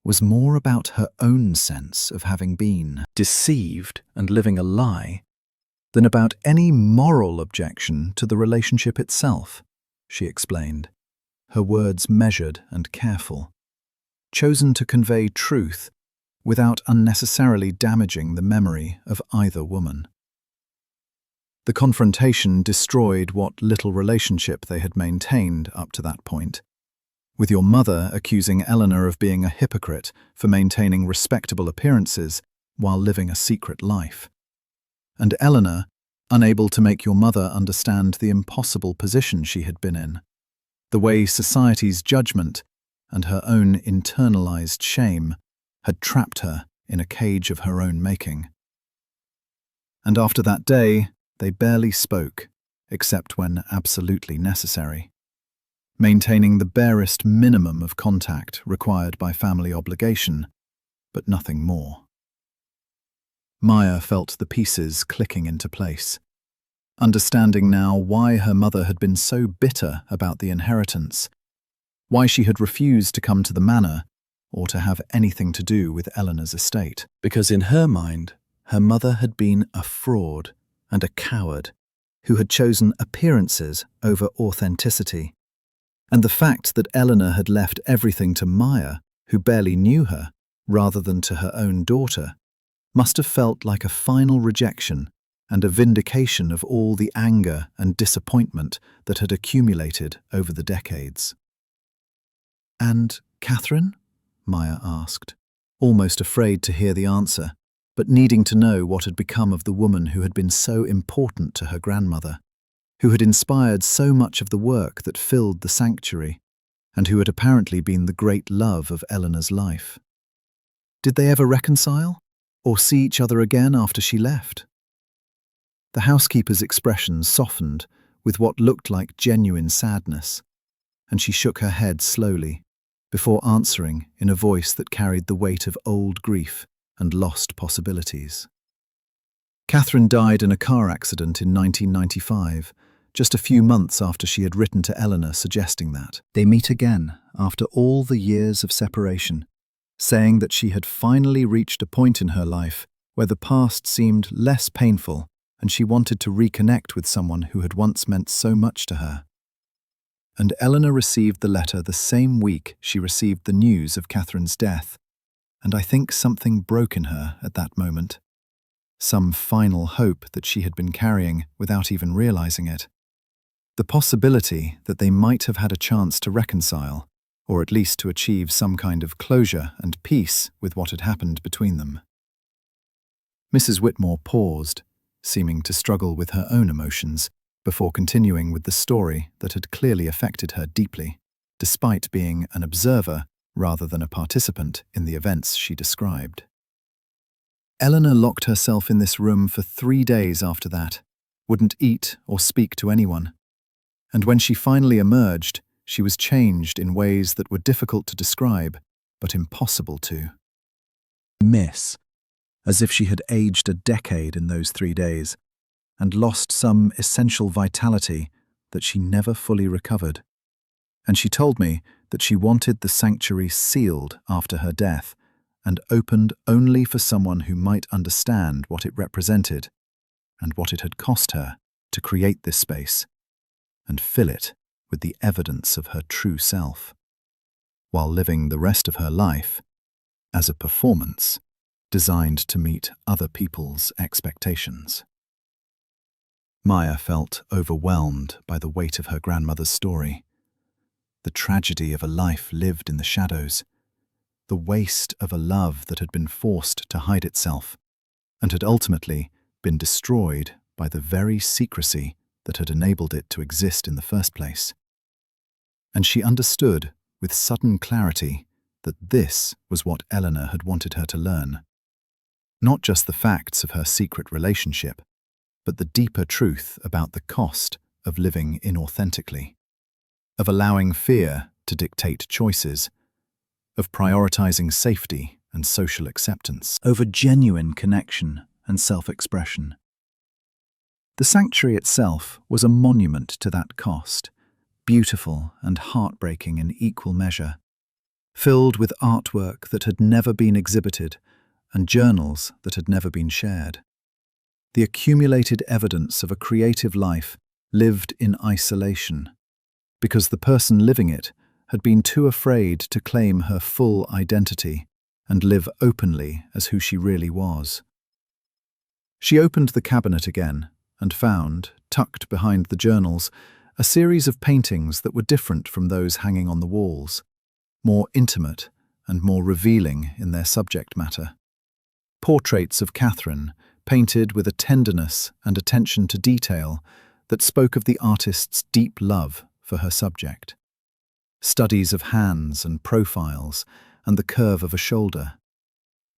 was more about her own sense of having been deceived and living a lie than about any moral objection to the relationship itself," she explained, her words measured and careful, chosen to convey truth without unnecessarily damaging the memory of either woman. The confrontation destroyed what little relationship they had maintained up to that point, with your mother accusing Eleanor of being a hypocrite for maintaining respectable appearances while living a secret life, and Eleanor unable to make your mother understand the impossible position she had been in, the way society's judgment and her own internalized shame had trapped her in a cage of her own making. And after that day, they barely spoke, except when absolutely necessary, maintaining the barest minimum of contact required by family obligation, but nothing more. Maya felt the pieces clicking into place, understanding now why her mother had been so bitter about the inheritance, why she had refused to come to the manor or to have anything to do with Eleanor's estate. Because in her mind, her mother had been a fraud and a coward who had chosen appearances over authenticity. And the fact that Eleanor had left everything to Maya, who barely knew her, rather than to her own daughter, must have felt like a final rejection and a vindication of all the anger and disappointment that had accumulated over the decades. "And Catherine?" Maya asked, almost afraid to hear the answer, but needing to know what had become of the woman who had been so important to her grandmother, who had inspired so much of the work that filled the sanctuary, and who had apparently been the great love of Eleanor's life. Did they ever reconcile, or see each other again after she left? The housekeeper's expression softened with what looked like genuine sadness, and she shook her head slowly, before answering in a voice that carried the weight of old grief and lost possibilities. Catherine died in a car accident in 1995, just a few months after she had written to Eleanor suggesting that. They meet again after all the years of separation, saying that she had finally reached a point in her life where the past seemed less painful and she wanted to reconnect with someone who had once meant so much to her. And Eleanor received the letter the same week she received the news of Catherine's death, and I think something broke in her at that moment. Some final hope that she had been carrying without even realizing it. The possibility that they might have had a chance to reconcile, or at least to achieve some kind of closure and peace with what had happened between them. Mrs. Whitmore paused, seeming to struggle with her own emotions, before continuing with the story that had clearly affected her deeply, despite being an observer rather than a participant in the events she described. Eleanor locked herself in this room for 3 days after that, wouldn't eat or speak to anyone. And when she finally emerged, she was changed in ways that were difficult to describe, but impossible to miss, as if she had aged a decade in those 3 days, and lost some essential vitality that she never fully recovered. And she told me that she wanted the sanctuary sealed after her death and opened only for someone who might understand what it represented and what it had cost her to create this space and fill it with the evidence of her true self, while living the rest of her life as a performance designed to meet other people's expectations. Maya felt overwhelmed by the weight of her grandmother's story, the tragedy of a life lived in the shadows, the waste of a love that had been forced to hide itself and had ultimately been destroyed by the very secrecy that had enabled it to exist in the first place. And she understood with sudden clarity that this was what Eleanor had wanted her to learn. Not just the facts of her secret relationship, but the deeper truth about the cost of living inauthentically, of allowing fear to dictate choices, of prioritizing safety and social acceptance over genuine connection and self-expression. The sanctuary itself was a monument to that cost, beautiful and heartbreaking in equal measure, filled with artwork that had never been exhibited and journals that had never been shared. The accumulated evidence of a creative life lived in isolation, because the person living it had been too afraid to claim her full identity and live openly as who she really was. She opened the cabinet again and found, tucked behind the journals, a series of paintings that were different from those hanging on the walls, more intimate and more revealing in their subject matter. Portraits of Catherine, painted with a tenderness and attention to detail that spoke of the artist's deep love for her subject. Studies of hands and profiles and the curve of a shoulder.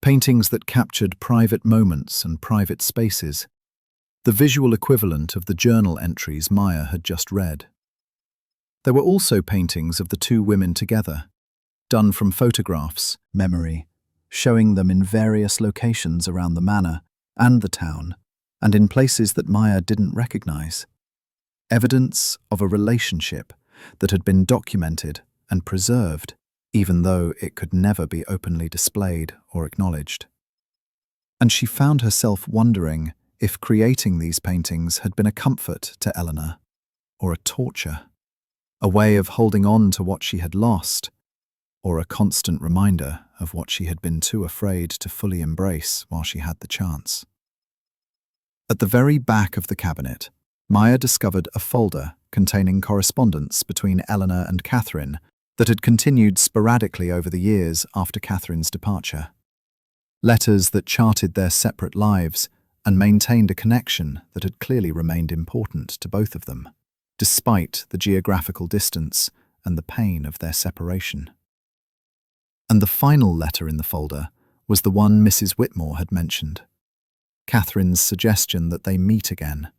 Paintings that captured private moments and private spaces. the visual equivalent of the journal entries Maya had just read. There were also paintings of the two women together, done from photographs, memory, showing them in various locations around the manor and the town, and in places that Maya didn't recognize. Evidence of a relationship that had been documented and preserved, even though it could never be openly displayed or acknowledged. And she found herself wondering if creating these paintings had been a comfort to Eleanor, or a torture, a way of holding on to what she had lost, or a constant reminder of what she had been too afraid to fully embrace while she had the chance. At the very back of the cabinet, Maya discovered a folder containing correspondence between Eleanor and Catherine that had continued sporadically over the years after Catherine's departure. Letters that charted their separate lives and maintained a connection that had clearly remained important to both of them, despite the geographical distance and the pain of their separation. And the final letter in the folder was the one Mrs. Whitmore had mentioned, Catherine's suggestion that they meet again,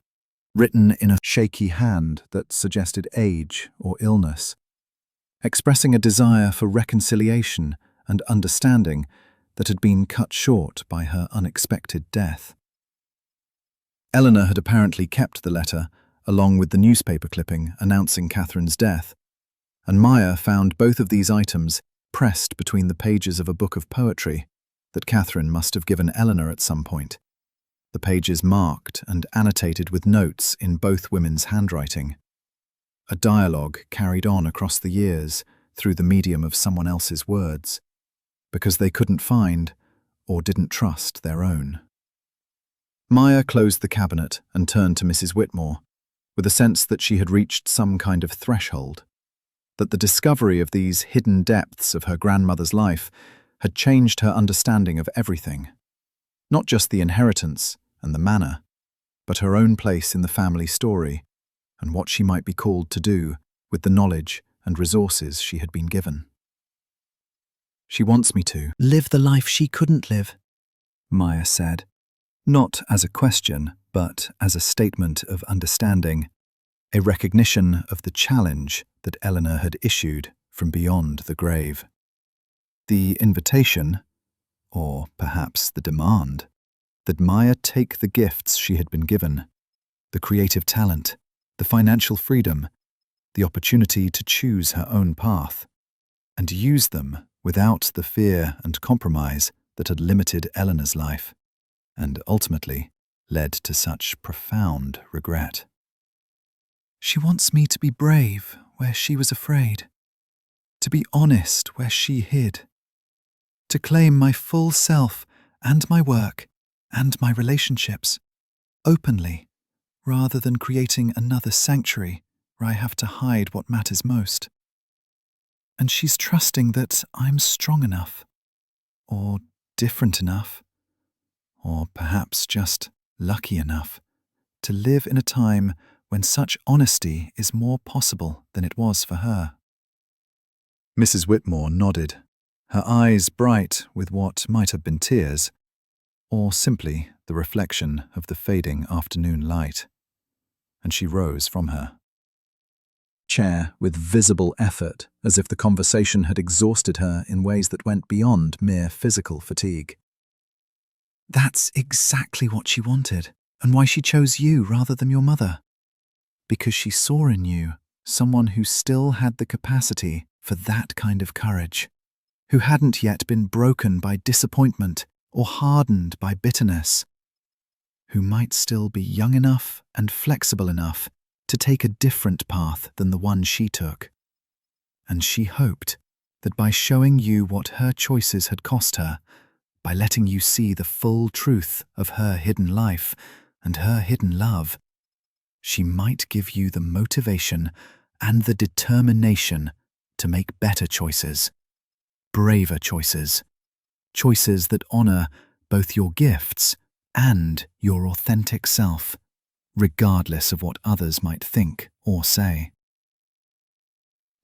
written in a shaky hand that suggested age or illness, expressing a desire for reconciliation and understanding that had been cut short by her unexpected death. Eleanor had apparently kept the letter, along with the newspaper clipping announcing Catherine's death, and Maya found both of these items pressed between the pages of a book of poetry that Catherine must have given Eleanor at some point, the pages marked and annotated with notes in both women's handwriting. A dialogue carried on across the years through the medium of someone else's words, because they couldn't find or didn't trust their own. Maya closed the cabinet and turned to Mrs. Whitmore, with a sense that she had reached some kind of threshold, that the discovery of these hidden depths of her grandmother's life had changed her understanding of everything, not just the inheritance and the manor, but her own place in the family story and what she might be called to do with the knowledge and resources she had been given. She wants me to live the life she couldn't live, Maya said, not as a question, but as a statement of understanding, a recognition of the challenge that Eleanor had issued from beyond the grave. The invitation, or perhaps the demand, that Maya take the gifts she had been given, the creative talent, the financial freedom, the opportunity to choose her own path, and use them without the fear and compromise that had limited Eleanor's life, and ultimately led to such profound regret. She wants me to be brave where she was afraid, to be honest where she hid, to claim my full self and my work and my relationships openly, rather than creating another sanctuary where I have to hide what matters most. And she's trusting that I'm strong enough, or different enough, or perhaps just lucky enough to live in a time when such honesty is more possible than it was for her. Mrs. Whitmore nodded, her eyes bright with what might have been tears, or simply the reflection of the fading afternoon light, and she rose from her chair with visible effort, as if the conversation had exhausted her in ways that went beyond mere physical fatigue. That's exactly what she wanted, and why she chose you rather than your mother. Because she saw in you someone who still had the capacity for that kind of courage, who hadn't yet been broken by disappointment or hardened by bitterness, who might still be young enough and flexible enough to take a different path than the one she took. And she hoped that by showing you what her choices had cost her, by letting you see the full truth of her hidden life and her hidden love, she might give you the motivation and the determination to make better choices, braver choices, choices that honor both your gifts and your authentic self, regardless of what others might think or say.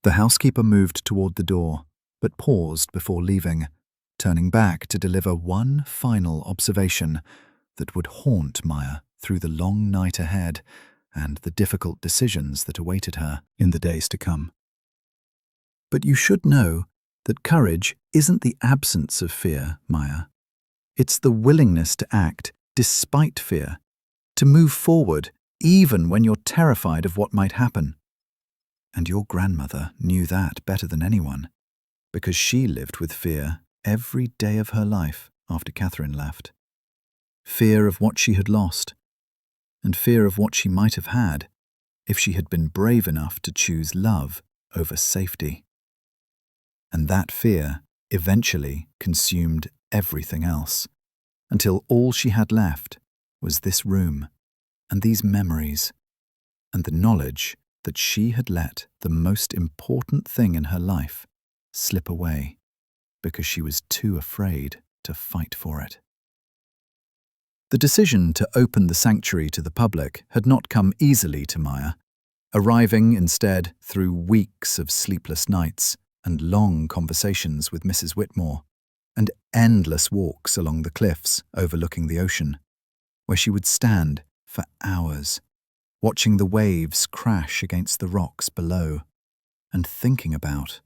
The housekeeper moved toward the door, but paused before leaving, turning back to deliver one final observation that would haunt Maya through the long night ahead and the difficult decisions that awaited her in the days to come. But you should know that courage isn't the absence of fear, Maya. It's the willingness to act despite fear, to move forward even when you're terrified of what might happen. And your grandmother knew that better than anyone, because she lived with fear every day of her life after Catherine left. Fear of what she had lost, and fear of what she might have had if she had been brave enough to choose love over safety. And that fear eventually consumed everything else, until all she had left was this room and these memories and the knowledge that she had let the most important thing in her life slip away because she was too afraid to fight for it. The decision to open the sanctuary to the public had not come easily to Maya, arriving instead through weeks of sleepless nights and long conversations with Mrs. Whitmore, and endless walks along the cliffs overlooking the ocean, where she would stand for hours, watching the waves crash against the rocks below, and thinking about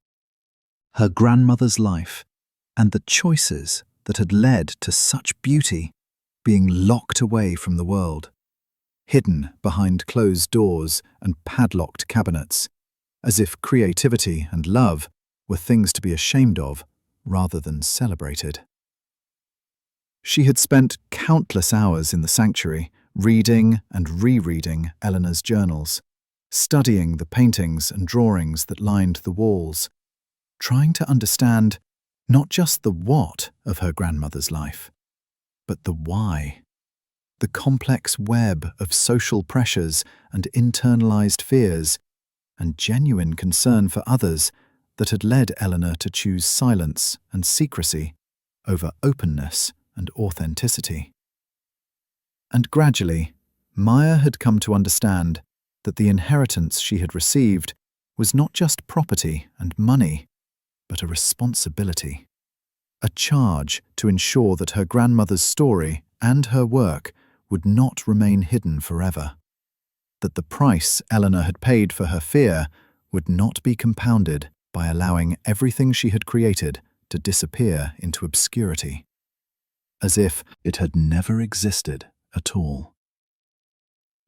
her grandmother's life and the choices that had led to such beauty being locked away from the world, hidden behind closed doors and padlocked cabinets, as if creativity and love were things to be ashamed of rather than celebrated. She had spent countless hours in the sanctuary, reading and rereading Eleanor's journals, studying the paintings and drawings that lined the walls, trying to understand not just the what of her grandmother's life, but the why. The complex web of social pressures and internalized fears and genuine concern for others that had led Eleanor to choose silence and secrecy over openness and authenticity. And gradually, Maya had come to understand that the inheritance she had received was not just property and money, but a responsibility, a charge to ensure that her grandmother's story and her work would not remain hidden forever, that the price Eleanor had paid for her fear would not be compounded by allowing everything she had created to disappear into obscurity, as if it had never existed at all.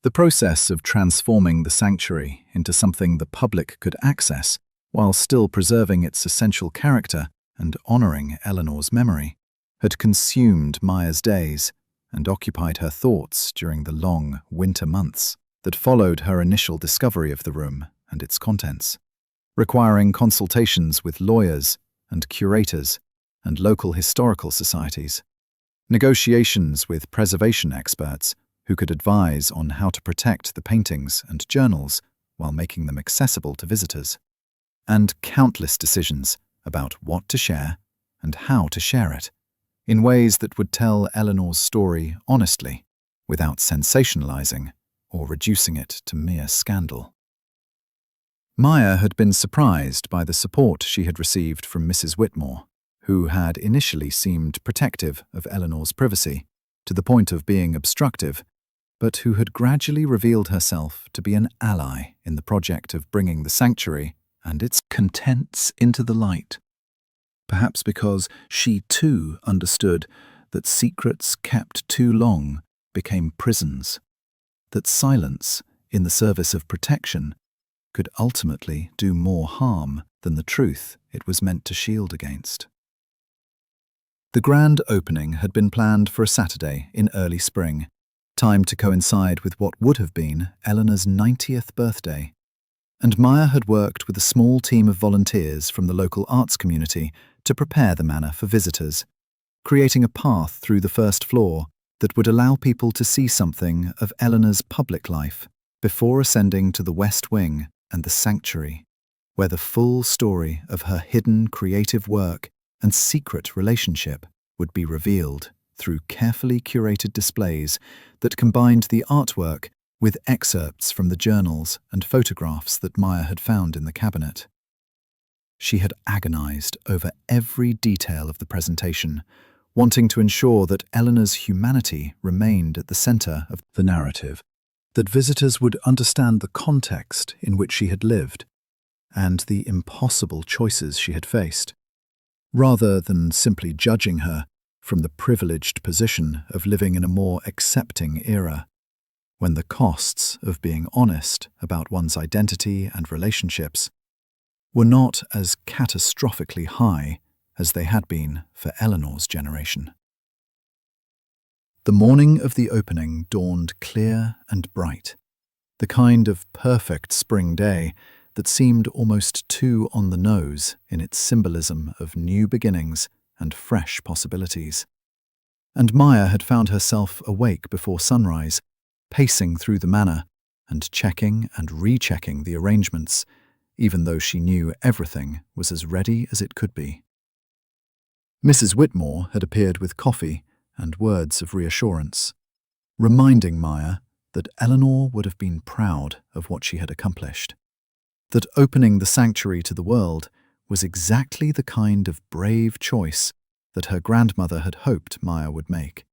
The process of transforming the sanctuary into something the public could access while still preserving its essential character and honoring Eleanor's memory had consumed Maya's days and occupied her thoughts during the long winter months that followed her initial discovery of the room and its contents, requiring consultations with lawyers and curators and local historical societies, negotiations with preservation experts who could advise on how to protect the paintings and journals while making them accessible to visitors, and countless decisions about what to share and how to share it, in ways that would tell Eleanor's story honestly, without sensationalizing or reducing it to mere scandal. Maya had been surprised by the support she had received from Mrs. Whitmore, who had initially seemed protective of Eleanor's privacy, to the point of being obstructive, but who had gradually revealed herself to be an ally in the project of bringing the sanctuary and its contents into the light. Perhaps because she too understood that secrets kept too long became prisons, that silence in the service of protection could ultimately do more harm than the truth it was meant to shield against. The grand opening had been planned for a Saturday in early spring, timed to coincide with what would have been Eleanor's 90th birthday, and Maya had worked with a small team of volunteers from the local arts community to prepare the manor for visitors, creating a path through the first floor that would allow people to see something of Eleanor's public life before ascending to the west wing and the sanctuary, where the full story of her hidden creative work and secret relationship would be revealed through carefully curated displays that combined the artwork with excerpts from the journals and photographs that Maya had found in the cabinet. She had agonized over every detail of the presentation, wanting to ensure that Eleanor's humanity remained at the center of the narrative, that visitors would understand the context in which she had lived and the impossible choices she had faced, rather than simply judging her from the privileged position of living in a more accepting era, when the costs of being honest about one's identity and relationships were not as catastrophically high as they had been for Eleanor's generation. The morning of the opening dawned clear and bright, the kind of perfect spring day that seemed almost too on the nose in its symbolism of new beginnings and fresh possibilities. And Maya had found herself awake before sunrise, pacing through the manor and checking and rechecking the arrangements, even though she knew everything was as ready as it could be. Mrs. Whitmore had appeared with coffee and words of reassurance, reminding Maya that Eleanor would have been proud of what she had accomplished, that opening the sanctuary to the world was exactly the kind of brave choice that her grandmother had hoped Maya would make,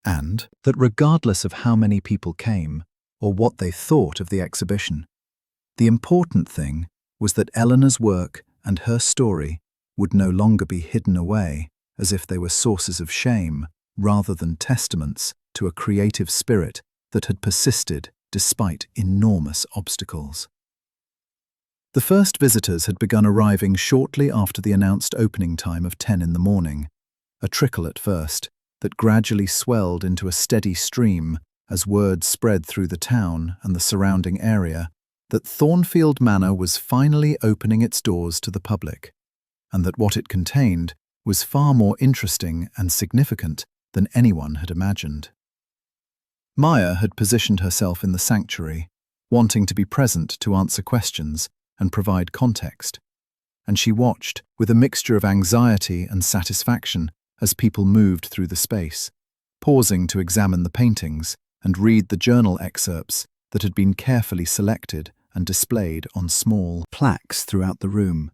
and that regardless of how many people came or what they thought of the exhibition, the important thing was that Eleanor's work and her story would no longer be hidden away as if they were sources of shame rather than testaments to a creative spirit that had persisted despite enormous obstacles. The first visitors had begun arriving shortly after the announced opening time of 10 in the morning, a trickle at first that gradually swelled into a steady stream as word spread through the town and the surrounding area that Thornfield Manor was finally opening its doors to the public, and that what it contained was far more interesting and significant than anyone had imagined. Maya had positioned herself in the sanctuary, wanting to be present to answer questions and provide context, and she watched with a mixture of anxiety and satisfaction as people moved through the space, pausing to examine the paintings and read the journal excerpts that had been carefully selected and displayed on small plaques throughout the room,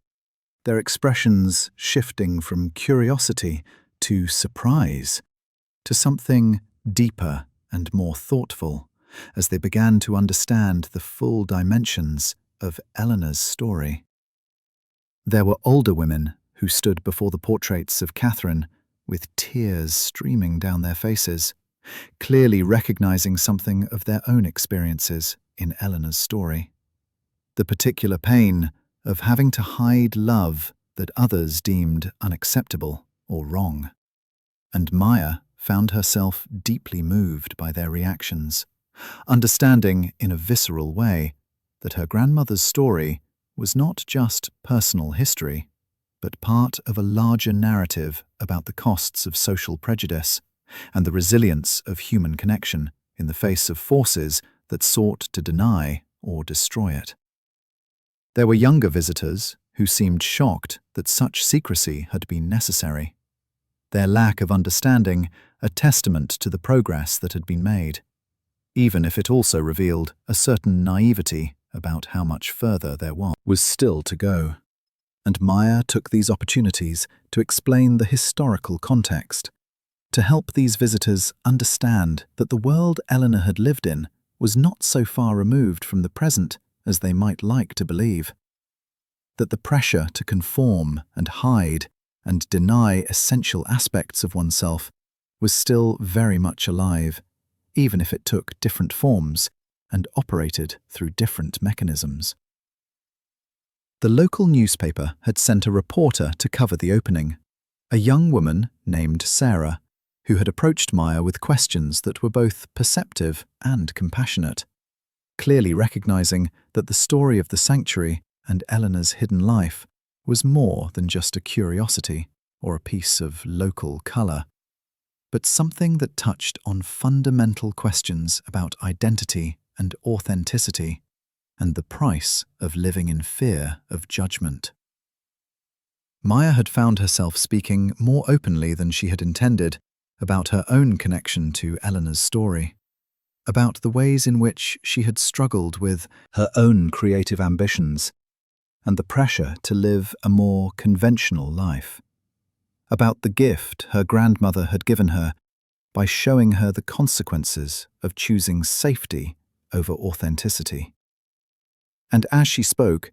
their expressions shifting from curiosity to surprise, to something deeper and more thoughtful, as they began to understand the full dimensions of Eleanor's story. There were older women who stood before the portraits of Catherine with tears streaming down their faces, clearly recognizing something of their own experiences in Eleanor's story. The particular pain of having to hide love that others deemed unacceptable or wrong. And Maya found herself deeply moved by their reactions, understanding in a visceral way that her grandmother's story was not just personal history, but part of a larger narrative about the costs of social prejudice and the resilience of human connection in the face of forces that sought to deny or destroy it. There were younger visitors who seemed shocked that such secrecy had been necessary, their lack of understanding a testament to the progress that had been made, even if it also revealed a certain naivety about how much further there was still to go. And Maya took these opportunities to explain the historical context, to help these visitors understand that the world Eleanor had lived in was not so far removed from the present as they might like to believe, that the pressure to conform and hide and deny essential aspects of oneself was still very much alive, even if it took different forms and operated through different mechanisms. The local newspaper had sent a reporter to cover the opening, a young woman named Sarah, who had approached Maya with questions that were both perceptive and compassionate, clearly recognizing that the story of the sanctuary and Eleanor's hidden life was more than just a curiosity or a piece of local color, but something that touched on fundamental questions about identity and authenticity, and the price of living in fear of judgment. Maya had found herself speaking more openly than she had intended about her own connection to Eleanor's story, about the ways in which she had struggled with her own creative ambitions and the pressure to live a more conventional life, about the gift her grandmother had given her by showing her the consequences of choosing safety over authenticity. And as she spoke,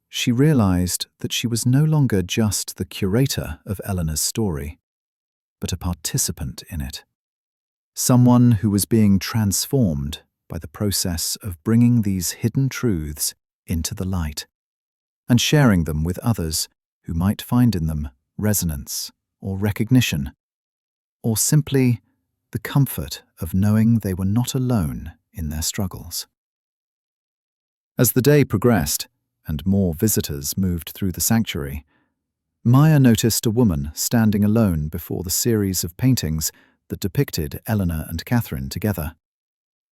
she realized that she was no longer just the curator of Eleanor's story, but a participant in it. Someone who was being transformed by the process of bringing these hidden truths into the light and sharing them with others who might find in them resonance or recognition, or simply the comfort of knowing they were not alone in their struggles. As the day progressed and more visitors moved through the sanctuary, Maya noticed a woman standing alone before the series of paintings that depicted Eleanor and Catherine together,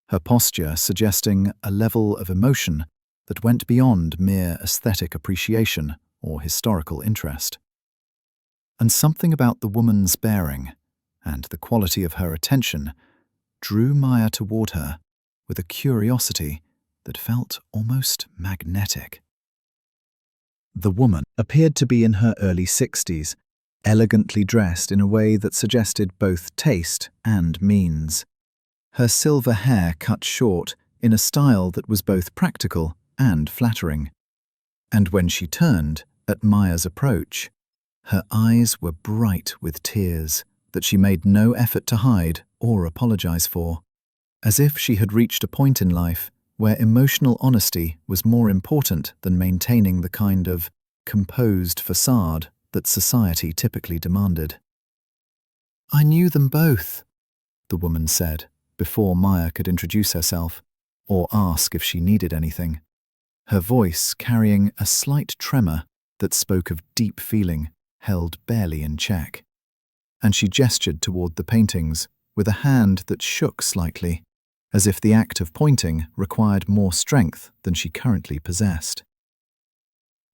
her posture suggesting a level of emotion that went beyond mere aesthetic appreciation or historical interest. And something about the woman's bearing and the quality of her attention drew Maya toward her with a curiosity that felt almost magnetic. The woman appeared to be in her early 60s, elegantly dressed in a way that suggested both taste and means. Her silver hair cut short in a style that was both practical and flattering. And when she turned at Maya's approach, her eyes were bright with tears that she made no effort to hide or apologize for, as if she had reached a point in life where emotional honesty was more important than maintaining the kind of composed facade that society typically demanded. "I knew them both," the woman said, before Maya could introduce herself or ask if she needed anything, her voice carrying a slight tremor that spoke of deep feeling held barely in check. And she gestured toward the paintings with a hand that shook slightly, as if the act of pointing required more strength than she currently possessed.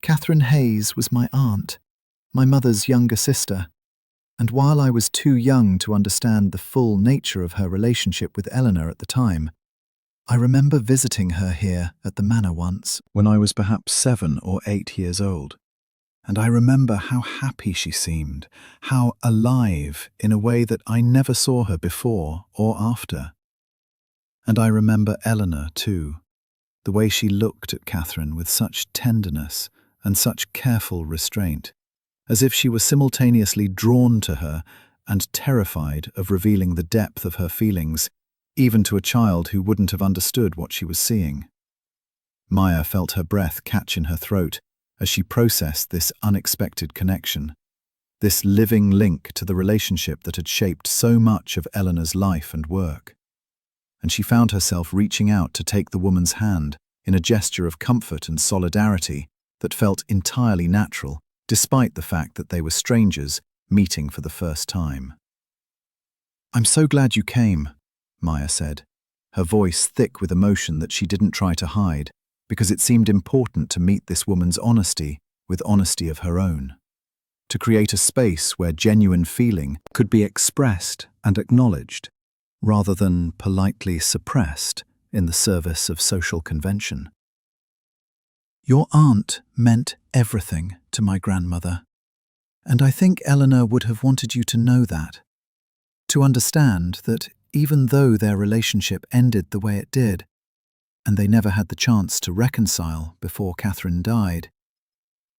"Catherine Hayes was my aunt, my mother's younger sister, and while I was too young to understand the full nature of her relationship with Eleanor at the time, I remember visiting her here at the manor once when I was perhaps 7 or 8 years old. And I remember how happy she seemed, how alive in a way that I never saw her before or after. And I remember Eleanor too, the way she looked at Catherine with such tenderness and such careful restraint, as if she was simultaneously drawn to her and terrified of revealing the depth of her feelings, even to a child who wouldn't have understood what she was seeing. Maya felt her breath catch in her throat as she processed this unexpected connection, this living link to the relationship that had shaped so much of Eleanor's life and work. And she found herself reaching out to take the woman's hand in a gesture of comfort and solidarity that felt entirely natural, despite the fact that they were strangers meeting for the first time. "I'm so glad you came," Maya said, her voice thick with emotion that she didn't try to hide, because it seemed important to meet this woman's honesty with honesty of her own, to create a space where genuine feeling could be expressed and acknowledged, rather than politely suppressed in the service of social convention. "Your aunt meant everything to my grandmother, and I think Eleanor would have wanted you to know that, to understand that even though their relationship ended the way it did, and they never had the chance to reconcile before Catherine died,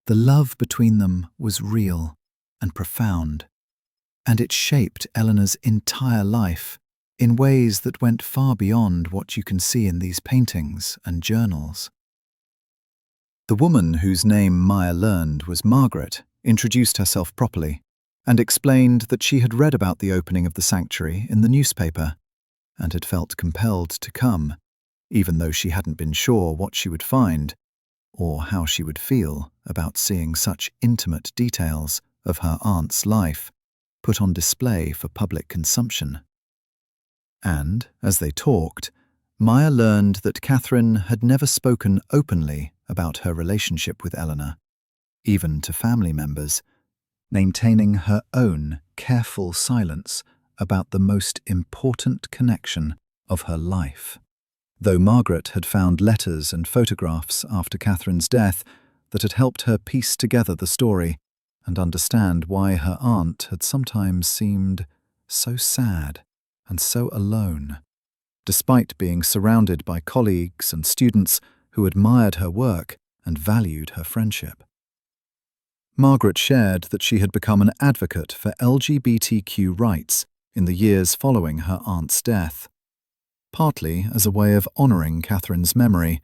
the love between them was real and profound, and it shaped Eleanor's entire life in ways that went far beyond what you can see in these paintings and journals." The woman whose name Maya learned was Margaret introduced herself properly and explained that she had read about the opening of the sanctuary in the newspaper and had felt compelled to come, even though she hadn't been sure what she would find or how she would feel about seeing such intimate details of her aunt's life put on display for public consumption. And, as they talked, Maya learned that Catherine had never spoken openly about her relationship with Eleanor, even to family members, maintaining her own careful silence about the most important connection of her life. Though Margaret had found letters and photographs after Catherine's death that had helped her piece together the story and understand why her aunt had sometimes seemed so sad and so alone, despite being surrounded by colleagues and students who admired her work and valued her friendship. Margaret shared that she had become an advocate for LGBTQ rights in the years following her aunt's death, partly as a way of honouring Catherine's memory,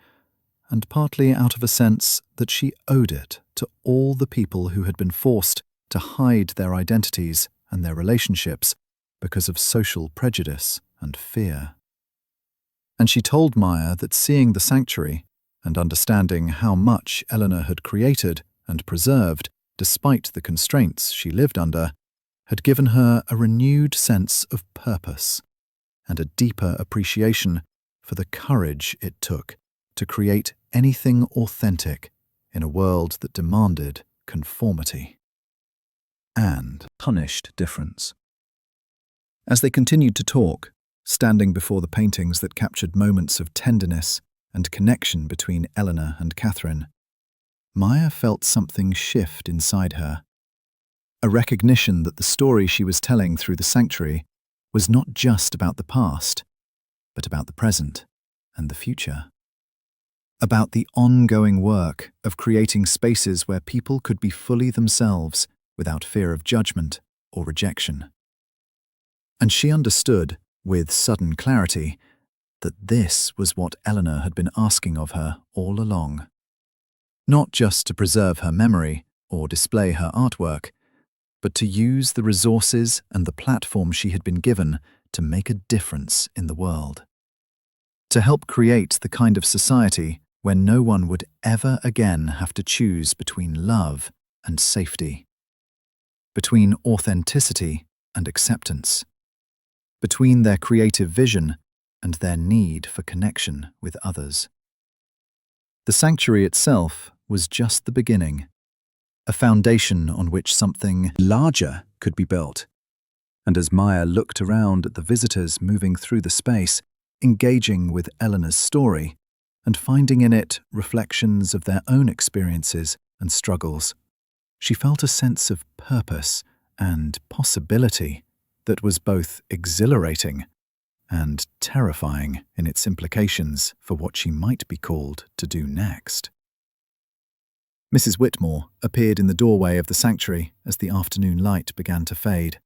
and partly out of a sense that she owed it to all the people who had been forced to hide their identities and their relationships because of social prejudice and fear. And she told Maya that seeing the sanctuary and understanding how much Eleanor had created and preserved despite the constraints she lived under had given her a renewed sense of purpose and a deeper appreciation for the courage it took to create anything authentic in a world that demanded conformity and punished difference. As they continued to talk, standing before the paintings that captured moments of tenderness and connection between Eleanor and Catherine, Maya felt something shift inside her, a recognition that the story she was telling through the sanctuary was not just about the past, but about the present and the future. About the ongoing work of creating spaces where people could be fully themselves without fear of judgment or rejection. And she understood, with sudden clarity, that this was what Eleanor had been asking of her all along. Not just to preserve her memory or display her artwork, but to use the resources and the platform she had been given to make a difference in the world. To help create the kind of society where no one would ever again have to choose between love and safety, between authenticity and acceptance, between their creative vision and their need for connection with others. The sanctuary itself was just the beginning, a foundation on which something larger could be built. And as Maya looked around at the visitors moving through the space, engaging with Eleanor's story, and finding in it reflections of their own experiences and struggles, she felt a sense of purpose and possibility that was both exhilarating and terrifying in its implications for what she might be called to do next. Mrs. Whitmore appeared in the doorway of the sanctuary as the afternoon light began to fade,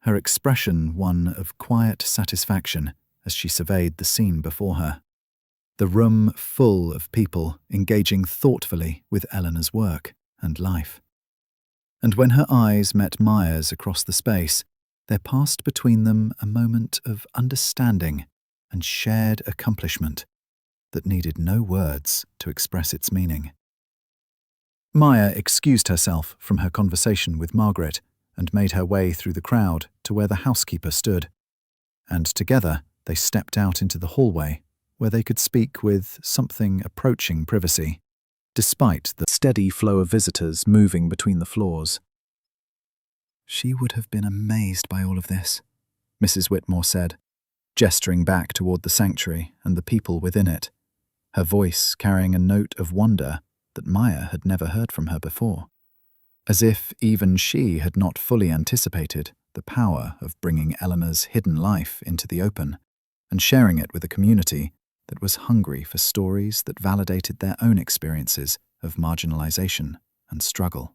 her expression one of quiet satisfaction as she surveyed the scene before her, the room full of people engaging thoughtfully with Eleanor's work and life. And when her eyes met Maya's across the space, there passed between them a moment of understanding and shared accomplishment that needed no words to express its meaning. Maya excused herself from her conversation with Margaret and made her way through the crowd to where the housekeeper stood, and together they stepped out into the hallway where they could speak with something approaching privacy, despite the steady flow of visitors moving between the floors. She would have been amazed by all of this, Mrs. Whitmore said, gesturing back toward the sanctuary and the people within it, her voice carrying a note of wonder that Maya had never heard from her before, as if even she had not fully anticipated the power of bringing Eleanor's hidden life into the open and sharing it with a community that was hungry for stories that validated their own experiences of marginalization and struggle.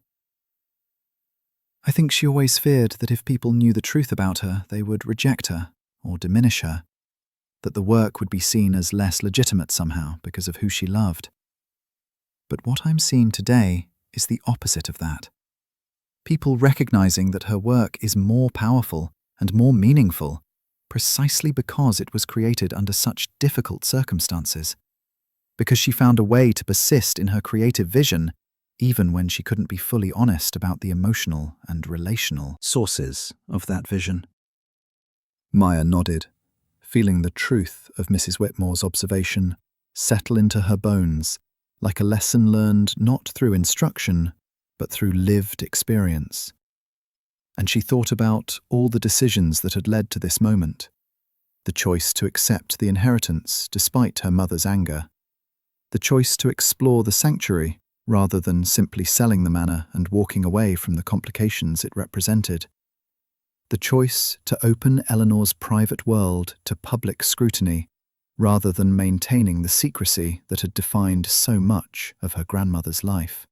I think she always feared that if people knew the truth about her, they would reject her or diminish her, that the work would be seen as less legitimate somehow because of who she loved. But what I'm seeing today is the opposite of that. People recognizing that her work is more powerful and more meaningful precisely because it was created under such difficult circumstances, because she found a way to persist in her creative vision even when she couldn't be fully honest about the emotional and relational sources of that vision. Maya nodded, feeling the truth of Mrs. Whitmore's observation settle into her bones like a lesson learned not through instruction, but through lived experience. And she thought about all the decisions that had led to this moment, the choice to accept the inheritance despite her mother's anger, the choice to explore the sanctuary rather than simply selling the manor and walking away from the complications it represented. The choice to open Eleanor's private world to public scrutiny, rather than maintaining the secrecy that had defined so much of her grandmother's life.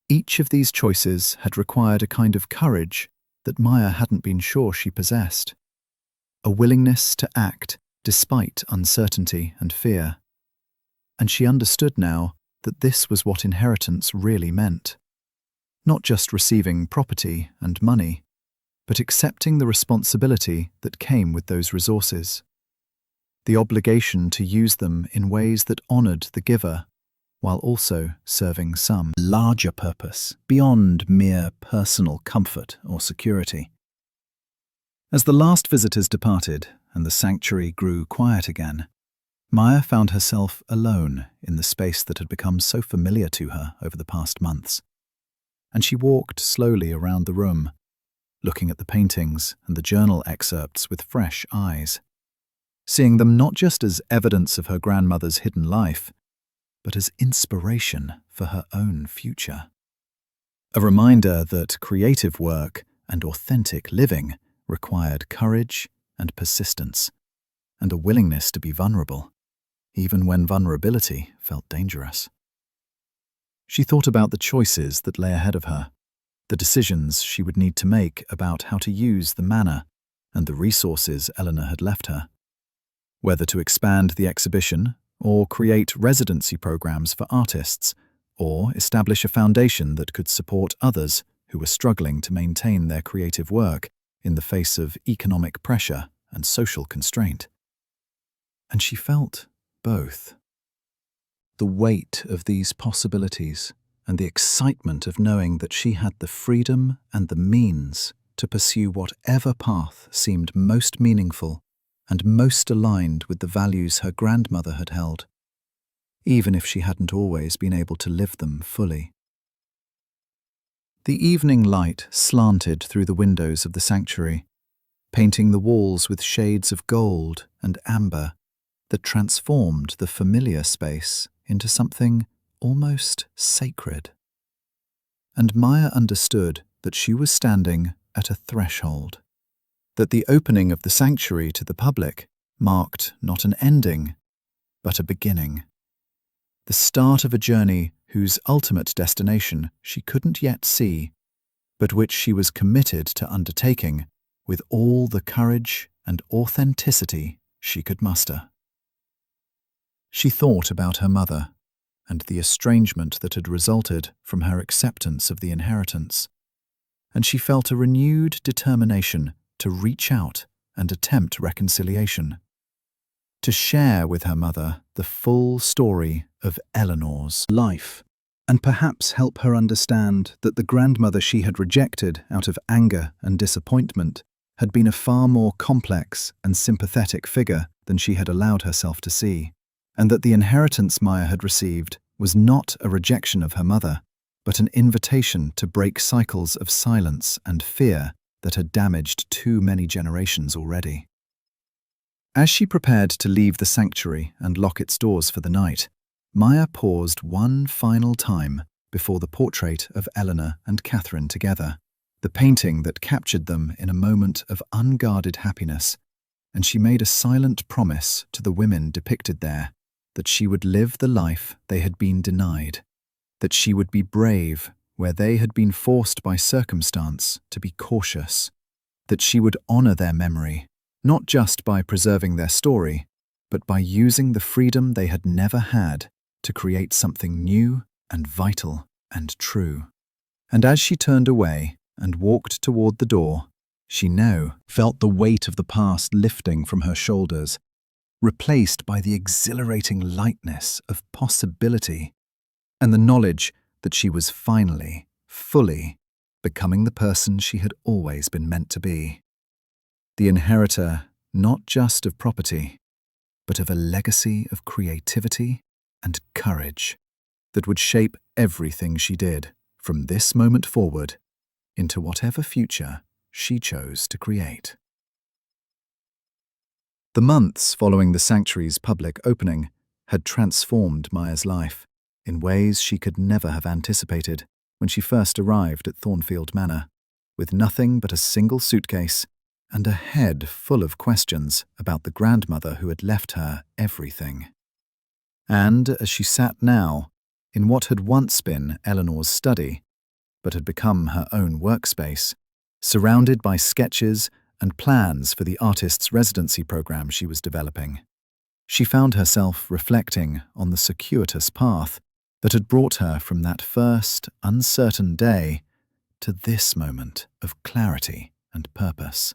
Each of these choices had required a kind of courage that Maya hadn't been sure she possessed. A willingness to act despite uncertainty and fear. And she understood now that this was what inheritance really meant. Not just receiving property and money, but accepting the responsibility that came with those resources. The obligation to use them in ways that honored the giver, while also serving some larger purpose beyond mere personal comfort or security. As the last visitors departed and the sanctuary grew quiet again, Maya found herself alone in the space that had become so familiar to her over the past months. And she walked slowly around the room, looking at the paintings and the journal excerpts with fresh eyes, seeing them not just as evidence of her grandmother's hidden life, but as inspiration for her own future. A reminder that creative work and authentic living required courage and persistence, and a willingness to be vulnerable, even when vulnerability felt dangerous. She thought about the choices that lay ahead of her, the decisions she would need to make about how to use the manor and the resources Eleanor had left her, whether to expand the exhibition or create residency programs for artists, or establish a foundation that could support others who were struggling to maintain their creative work in the face of economic pressure and social constraint. And she felt both. The weight of these possibilities and the excitement of knowing that she had the freedom and the means to pursue whatever path seemed most meaningful and most aligned with the values her grandmother had held, even if she hadn't always been able to live them fully. The evening light slanted through the windows of the sanctuary, painting the walls with shades of gold and amber that transformed the familiar space into something almost sacred. And Maya understood that she was standing at a threshold, that the opening of the sanctuary to the public marked not an ending, but a beginning. The start of a journey whose ultimate destination she couldn't yet see, but which she was committed to undertaking with all the courage and authenticity she could muster. She thought about her mother and the estrangement that had resulted from her acceptance of the inheritance, and she felt a renewed determination to reach out and attempt reconciliation, to share with her mother the full story of Eleanor's life, and perhaps help her understand that the grandmother she had rejected out of anger and disappointment had been a far more complex and sympathetic figure than she had allowed herself to see, and that the inheritance Maya had received was not a rejection of her mother, but an invitation to break cycles of silence and fear that had damaged too many generations already. As she prepared to leave the sanctuary and lock its doors for the night, Maya paused one final time before the portrait of Eleanor and Catherine together, the painting that captured them in a moment of unguarded happiness, and she made a silent promise to the women depicted there that she would live the life they had been denied, that she would be brave where they had been forced by circumstance to be cautious, that she would honor their memory, not just by preserving their story, but by using the freedom they had never had to create something new and vital and true. And as she turned away and walked toward the door, she now felt the weight of the past lifting from her shoulders, replaced by the exhilarating lightness of possibility and the knowledge that she was finally, fully, becoming the person she had always been meant to be. The inheritor not just of property, but of a legacy of creativity and courage that would shape everything she did from this moment forward into whatever future she chose to create. The months following the sanctuary's public opening had transformed Maya's life. in ways she could never have anticipated when she first arrived at Thornfield Manor, with nothing but a single suitcase and a head full of questions about the grandmother who had left her everything. And as she sat now, in what had once been Eleanor's study, but had become her own workspace, surrounded by sketches and plans for the artist's residency program she was developing, she found herself reflecting on the circuitous path that had brought her from that first, uncertain day to this moment of clarity and purpose.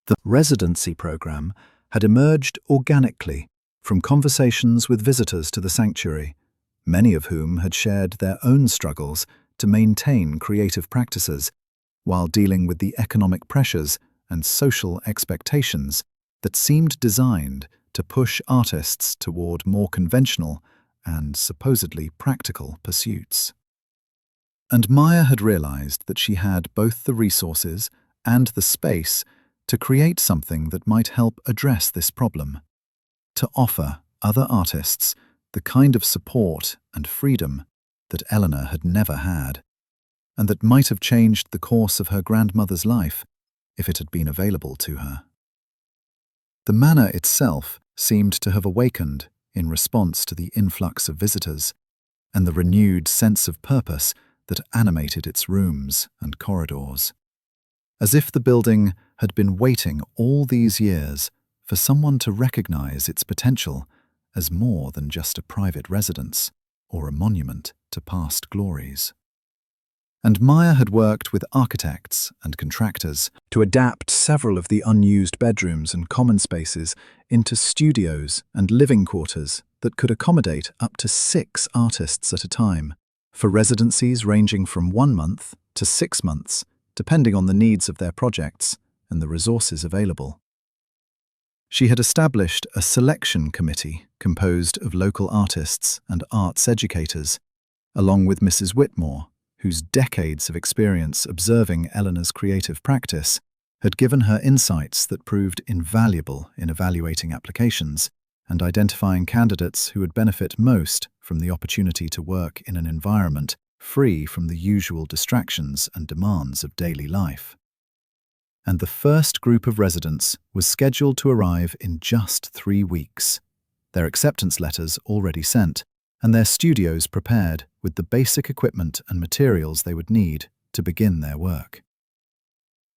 The residency program had emerged organically from conversations with visitors to the sanctuary, many of whom had shared their own struggles to maintain creative practices while dealing with the economic pressures and social expectations that seemed designed to push artists toward more conventional and supposedly practical pursuits. And Maya had realized that she had both the resources and the space to create something that might help address this problem, to offer other artists the kind of support and freedom that Eleanor had never had, and that might have changed the course of her grandmother's life if it had been available to her. The manor itself seemed to have awakened in response to the influx of visitors and the renewed sense of purpose that animated its rooms and corridors, as if the building had been waiting all these years for someone to recognize its potential as more than just a private residence or a monument to past glories. And Maya had worked with architects and contractors to adapt several of the unused bedrooms and common spaces into studios and living quarters that could accommodate up to 6 artists at a time, for residencies ranging from 1 month to 6 months, depending on the needs of their projects and the resources available. She had established a selection committee composed of local artists and arts educators, along with Mrs. Whitmore, whose decades of experience observing Eleanor's creative practice had given her insights that proved invaluable in evaluating applications and identifying candidates who would benefit most from the opportunity to work in an environment free from the usual distractions and demands of daily life. And the first group of residents was scheduled to arrive in just 3 weeks, their acceptance letters already sent, and their studios prepared with the basic equipment and materials they would need to begin their work.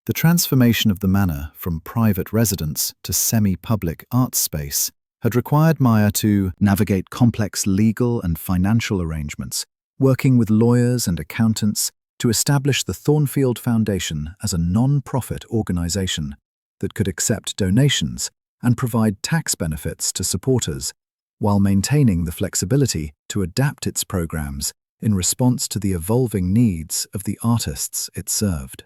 The transformation of the manor from private residence to semi-public art space had required Maya to navigate complex legal and financial arrangements, working with lawyers and accountants to establish the Thornfield Foundation as a non-profit organization that could accept donations and provide tax benefits to supporters, while maintaining the flexibility to adapt its programs in response to the evolving needs of the artists it served.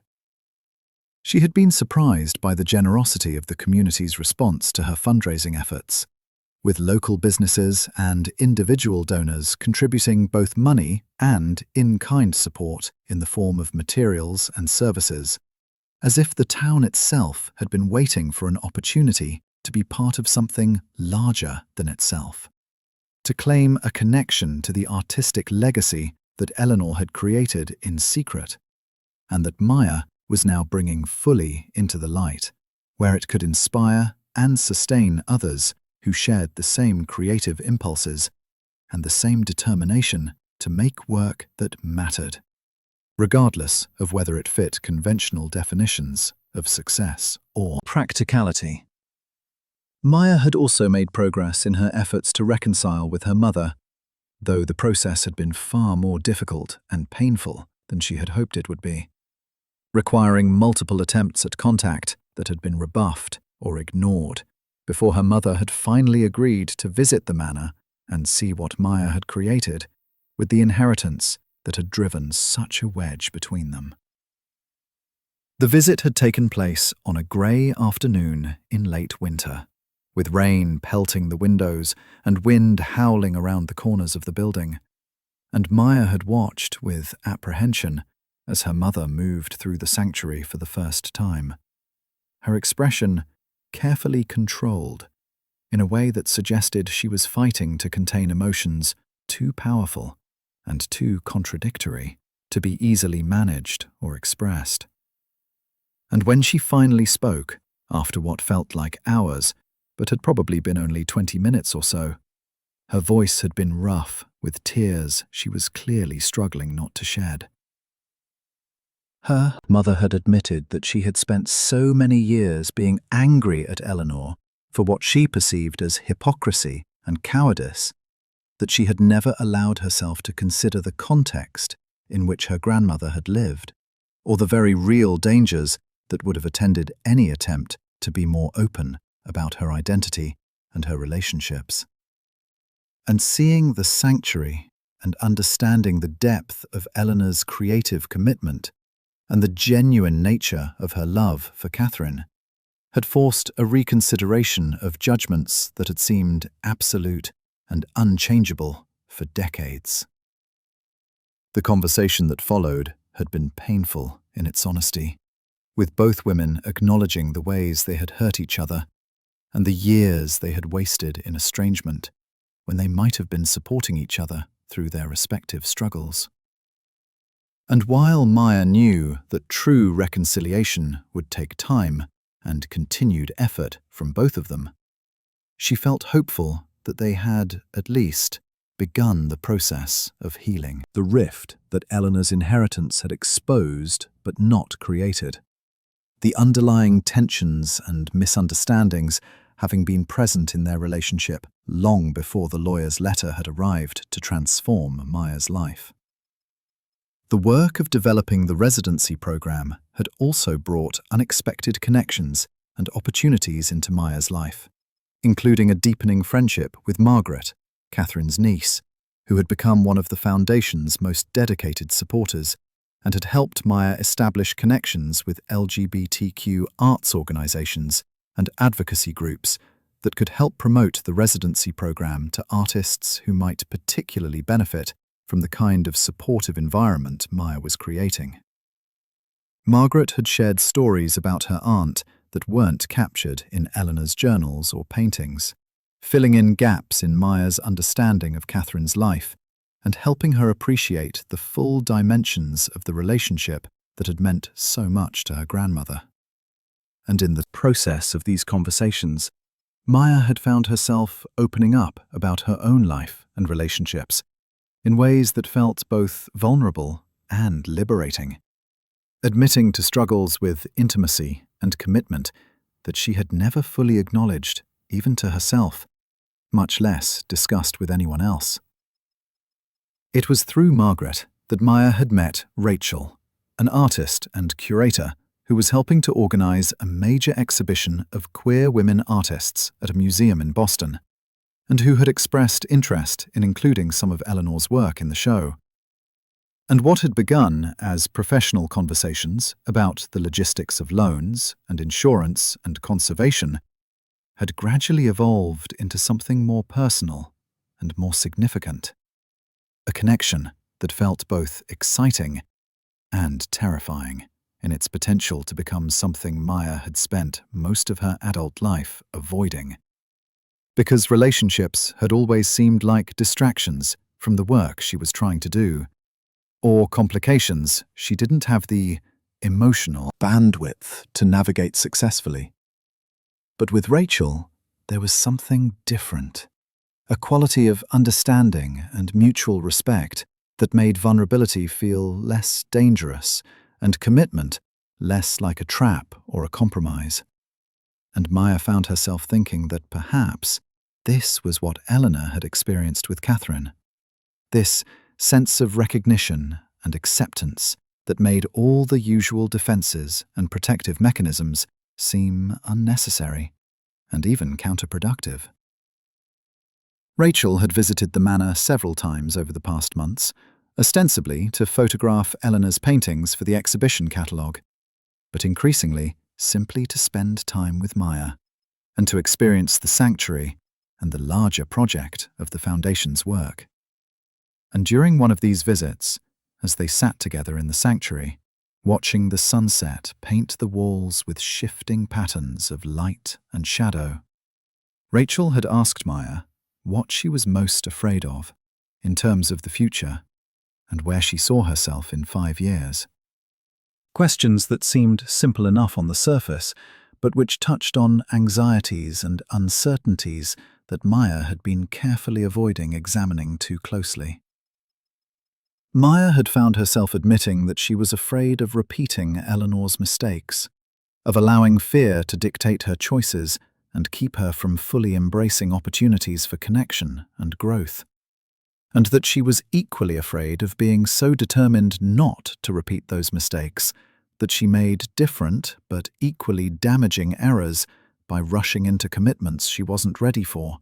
She had been surprised by the generosity of the community's response to her fundraising efforts, with local businesses and individual donors contributing both money and in-kind support in the form of materials and services, as if the town itself had been waiting for an opportunity to be part of something larger than itself, to claim a connection to the artistic legacy that Eleanor had created in secret, and that Maya was now bringing fully into the light, where it could inspire and sustain others who shared the same creative impulses and the same determination to make work that mattered, regardless of whether it fit conventional definitions of success or practicality. Maya had also made progress in her efforts to reconcile with her mother, though the process had been far more difficult and painful than she had hoped it would be, requiring multiple attempts at contact that had been rebuffed or ignored before her mother had finally agreed to visit the manor and see what Maya had created with the inheritance that had driven such a wedge between them. The visit had taken place on a grey afternoon in late winter, with rain pelting the windows and wind howling around the corners of the building, and Maya had watched with apprehension as her mother moved through the sanctuary for the first time, her expression carefully controlled, in a way that suggested she was fighting to contain emotions too powerful and too contradictory to be easily managed or expressed. And when she finally spoke, after what felt like hours, but had probably been only 20 minutes or so, her voice had been rough with tears she was clearly struggling not to shed. Her mother had admitted that she had spent so many years being angry at Eleanor for what she perceived as hypocrisy and cowardice that she had never allowed herself to consider the context in which her grandmother had lived, or the very real dangers that would have attended any attempt to be more open about her identity and her relationships. And seeing the sanctuary and understanding the depth of Eleanor's creative commitment and the genuine nature of her love for Catherine had forced a reconsideration of judgments that had seemed absolute and unchangeable for decades. The conversation that followed had been painful in its honesty, with both women acknowledging the ways they had hurt each other and the years they had wasted in estrangement when they might have been supporting each other through their respective struggles. And while Maya knew that true reconciliation would take time and continued effort from both of them, she felt hopeful that they had, at least, begun the process of healing the rift that Eleanor's inheritance had exposed but not created. The underlying tensions and misunderstandings having been present in their relationship long before the lawyer's letter had arrived to transform Maya's life. The work of developing the residency program had also brought unexpected connections and opportunities into Maya's life, including a deepening friendship with Margaret, Catherine's niece, who had become one of the Foundation's most dedicated supporters and had helped Maya establish connections with LGBTQ arts organizations and advocacy groups that could help promote the residency program to artists who might particularly benefit from the kind of supportive environment Maya was creating. Margaret had shared stories about her aunt that weren't captured in Eleanor's journals or paintings, filling in gaps in Maya's understanding of Catherine's life and helping her appreciate the full dimensions of the relationship that had meant so much to her grandmother. And in the process of these conversations, Maya had found herself opening up about her own life and relationships in ways that felt both vulnerable and liberating, admitting to struggles with intimacy and commitment that she had never fully acknowledged, even to herself, much less discussed with anyone else. It was through Margaret that Maya had met Rachel, an artist and curator who was helping to organize a major exhibition of queer women artists at a museum in Boston, and who had expressed interest in including some of Eleanor's work in the show. And what had begun as professional conversations about the logistics of loans and insurance and conservation had gradually evolved into something more personal and more significant. A connection that felt both exciting and terrifying in its potential to become something Maya had spent most of her adult life avoiding. Because relationships had always seemed like distractions from the work she was trying to do, or complications she didn't have the emotional bandwidth to navigate successfully. But with Rachel, there was something different, a quality of understanding and mutual respect that made vulnerability feel less dangerous and commitment less like a trap or a compromise. And Maya found herself thinking that perhaps this was what Eleanor had experienced with Catherine. This sense of recognition and acceptance that made all the usual defenses and protective mechanisms seem unnecessary and even counterproductive. Rachel had visited the manor several times over the past months, ostensibly to photograph Eleanor's paintings for the exhibition catalogue, but increasingly simply to spend time with Maya and to experience the sanctuary and the larger project of the Foundation's work. And during one of these visits, as they sat together in the sanctuary, watching the sunset paint the walls with shifting patterns of light and shadow, Rachel had asked Maya what she was most afraid of. in terms of the future and where she saw herself in 5 years. Questions that seemed simple enough on the surface, but which touched on anxieties and uncertainties that Maya had been carefully avoiding examining too closely. Maya had found herself admitting that she was afraid of repeating Eleanor's mistakes, of allowing fear to dictate her choices and keep her from fully embracing opportunities for connection and growth, and that she was equally afraid of being so determined not to repeat those mistakes that she made different but equally damaging errors by rushing into commitments she wasn't ready for,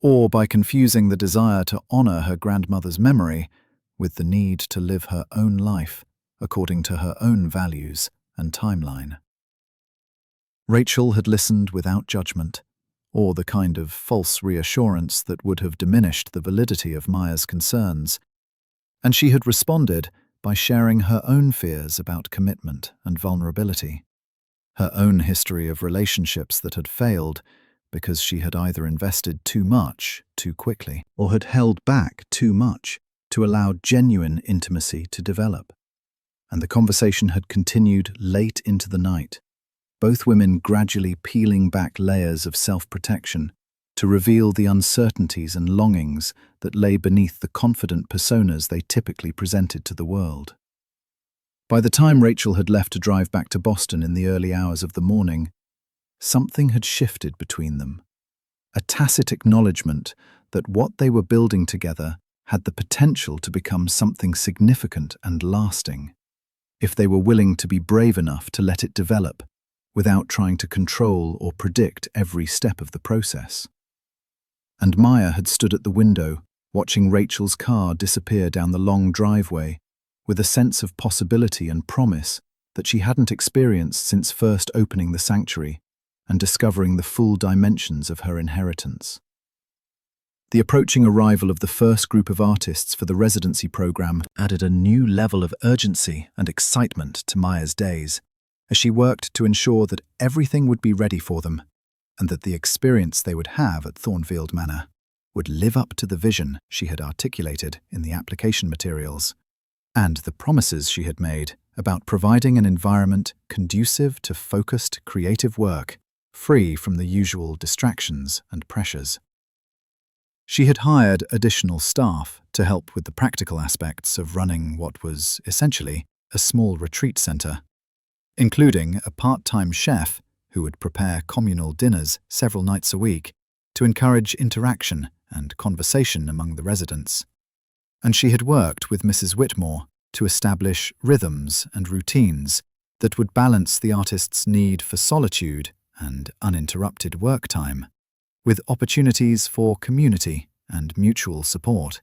or by confusing the desire to honor her grandmother's memory with the need to live her own life according to her own values and timeline. Rachel had listened without judgment, or the kind of false reassurance that would have diminished the validity of Maya's concerns, and she had responded by sharing her own fears about commitment and vulnerability, her own history of relationships that had failed because she had either invested too much too quickly or had held back too much to allow genuine intimacy to develop. And the conversation had continued late into the night, both women gradually peeling back layers of self-protection to reveal the uncertainties and longings that lay beneath the confident personas they typically presented to the world. By the time Rachel had left to drive back to Boston in the early hours of the morning, something had shifted between them, a tacit acknowledgement that what they were building together had the potential to become something significant and lasting, if they were willing to be brave enough to let it develop without trying to control or predict every step of the process. And Maya had stood at the window, watching Rachel's car disappear down the long driveway, with a sense of possibility and promise that she hadn't experienced since first opening the sanctuary and discovering the full dimensions of her inheritance. The approaching arrival of the first group of artists for the residency program added a new level of urgency and excitement to Maya's days, as she worked to ensure that everything would be ready for them and that the experience they would have at Thornfield Manor would live up to the vision she had articulated in the application materials and the promises she had made about providing an environment conducive to focused creative work, free from the usual distractions and pressures. She had hired additional staff to help with the practical aspects of running what was essentially a small retreat center, including a part-time chef who would prepare communal dinners several nights a week to encourage interaction and conversation among the residents. And she had worked with Mrs. Whitmore to establish rhythms and routines that would balance the artist's need for solitude and uninterrupted work time with opportunities for community and mutual support,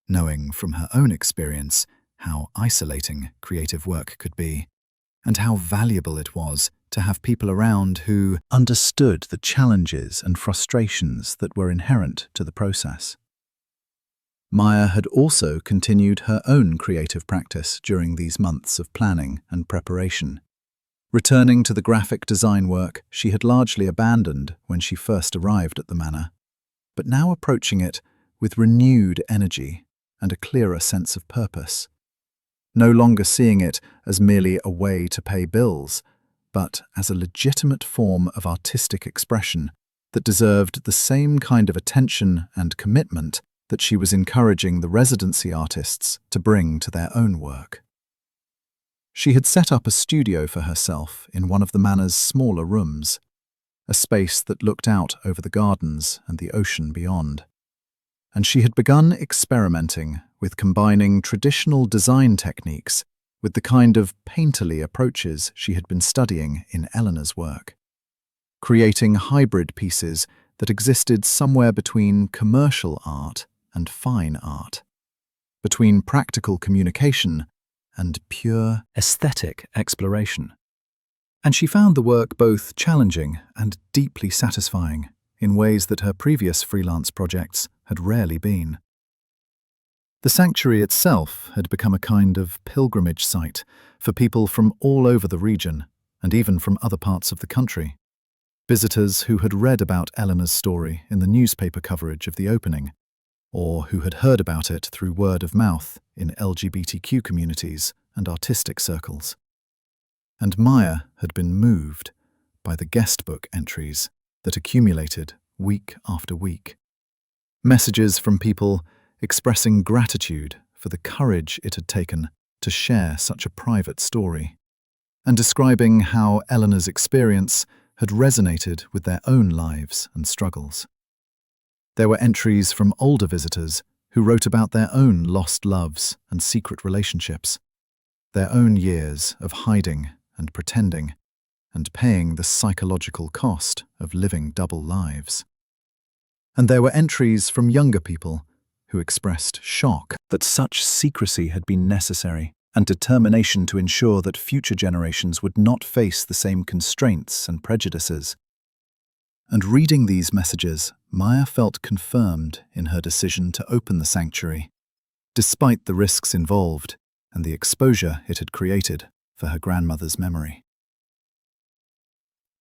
knowing from her own experience how isolating creative work could be, and how valuable it was to have people around who understood the challenges and frustrations that were inherent to the process. Maya had also continued her own creative practice during these months of planning and preparation, returning to the graphic design work she had largely abandoned when she first arrived at the manor, but now approaching it with renewed energy and a clearer sense of purpose, no longer seeing it as merely a way to pay bills, but as a legitimate form of artistic expression that deserved the same kind of attention and commitment that she was encouraging the residency artists to bring to their own work. She had set up a studio for herself in one of the manor's smaller rooms, a space that looked out over the gardens and the ocean beyond. And she had begun experimenting with combining traditional design techniques with the kind of painterly approaches she had been studying in Eleanor's work, creating hybrid pieces that existed somewhere between commercial art and fine art, between practical communication and pure aesthetic exploration. And she found the work both challenging and deeply satisfying in ways that her previous freelance projects had rarely been. The sanctuary itself had become a kind of pilgrimage site for people from all over the region and even from other parts of the country. Visitors who had read about Eleanor's story in the newspaper coverage of the opening, or who had heard about it through word of mouth in LGBTQ communities and artistic circles. And Maya had been moved by the guest book entries that accumulated week after week. Messages from people expressing gratitude for the courage it had taken to share such a private story, and describing how Eleanor's experience had resonated with their own lives and struggles. There were entries from older visitors who wrote about their own lost loves and secret relationships, their own years of hiding and pretending, and paying the psychological cost of living double lives. And there were entries from younger people who expressed shock that such secrecy had been necessary, and determination to ensure that future generations would not face the same constraints and prejudices. And reading these messages, Maya felt confirmed in her decision to open the sanctuary, despite the risks involved and the exposure it had created for her grandmother's memory.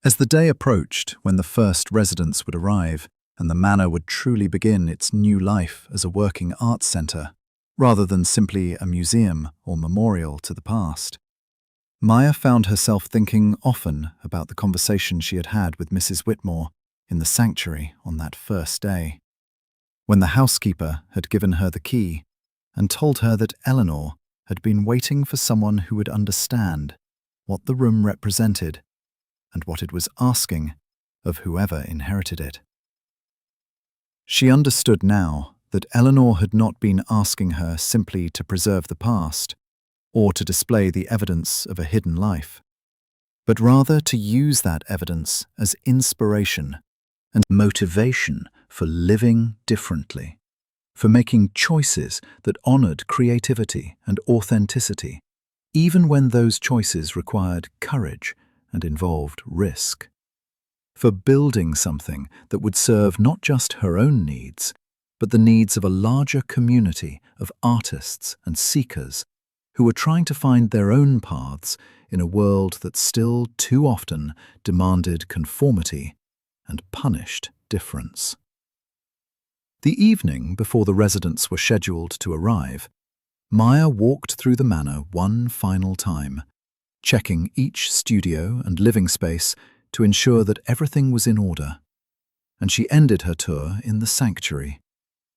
As the day approached when the first residents would arrive and the manor would truly begin its new life as a working arts centre, rather than simply a museum or memorial to the past, Maya found herself thinking often about the conversation she had had with Mrs. Whitmore in the sanctuary on that first day, when the housekeeper had given her the key and told her that Eleanor had been waiting for someone who would understand what the room represented and what it was asking of whoever inherited it. She understood now that Eleanor had not been asking her simply to preserve the past or to display the evidence of a hidden life, but rather to use that evidence as inspiration and motivation for living differently, for making choices that honored creativity and authenticity, even when those choices required courage and involved risk, for building something that would serve not just her own needs, but the needs of a larger community of artists and seekers who were trying to find their own paths in a world that still too often demanded conformity and punished difference. The evening before the residents were scheduled to arrive, Maya walked through the manor one final time, checking each studio and living space to ensure that everything was in order, and she ended her tour in the sanctuary,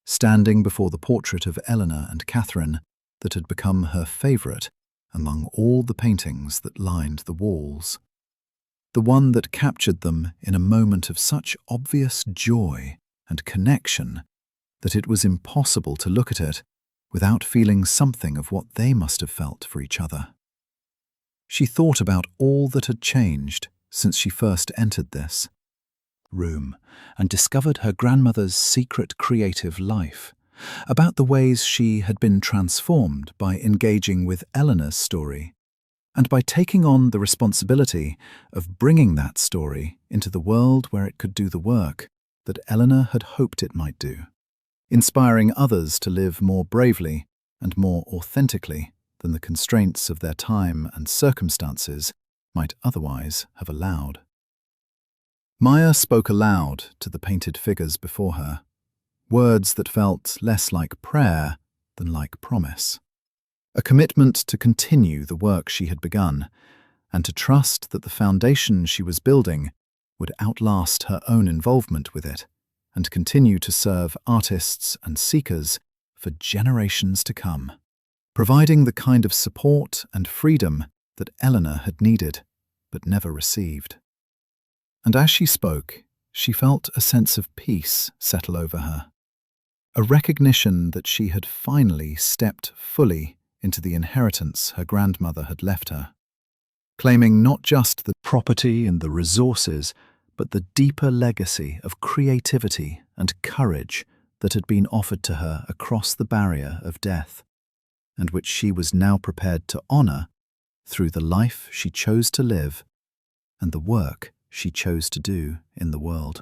standing before the portrait of Eleanor and Catherine that had become her favourite among all the paintings that lined the walls, the one that captured them in a moment of such obvious joy and connection that it was impossible to look at it without feeling something of what they must have felt for each other. She thought about all that had changed since she first entered this room and discovered her grandmother's secret creative life, about the ways she had been transformed by engaging with Eleanor's story and by taking on the responsibility of bringing that story into the world where it could do the work that Eleanor had hoped it might do, inspiring others to live more bravely and more authentically than the constraints of their time and circumstances might otherwise have allowed. Maya spoke aloud to the painted figures before her, words that felt less like prayer than like promise, a commitment to continue the work she had begun and to trust that the foundation she was building would outlast her own involvement with it and continue to serve artists and seekers for generations to come, providing the kind of support and freedom that Eleanor had needed but never received. And as she spoke, she felt a sense of peace settle over her, a recognition that she had finally stepped fully into the inheritance her grandmother had left her, claiming not just the property and the resources, but the deeper legacy of creativity and courage that had been offered to her across the barrier of death, and which she was now prepared to honor through the life she chose to live and the work she chose to do in the world.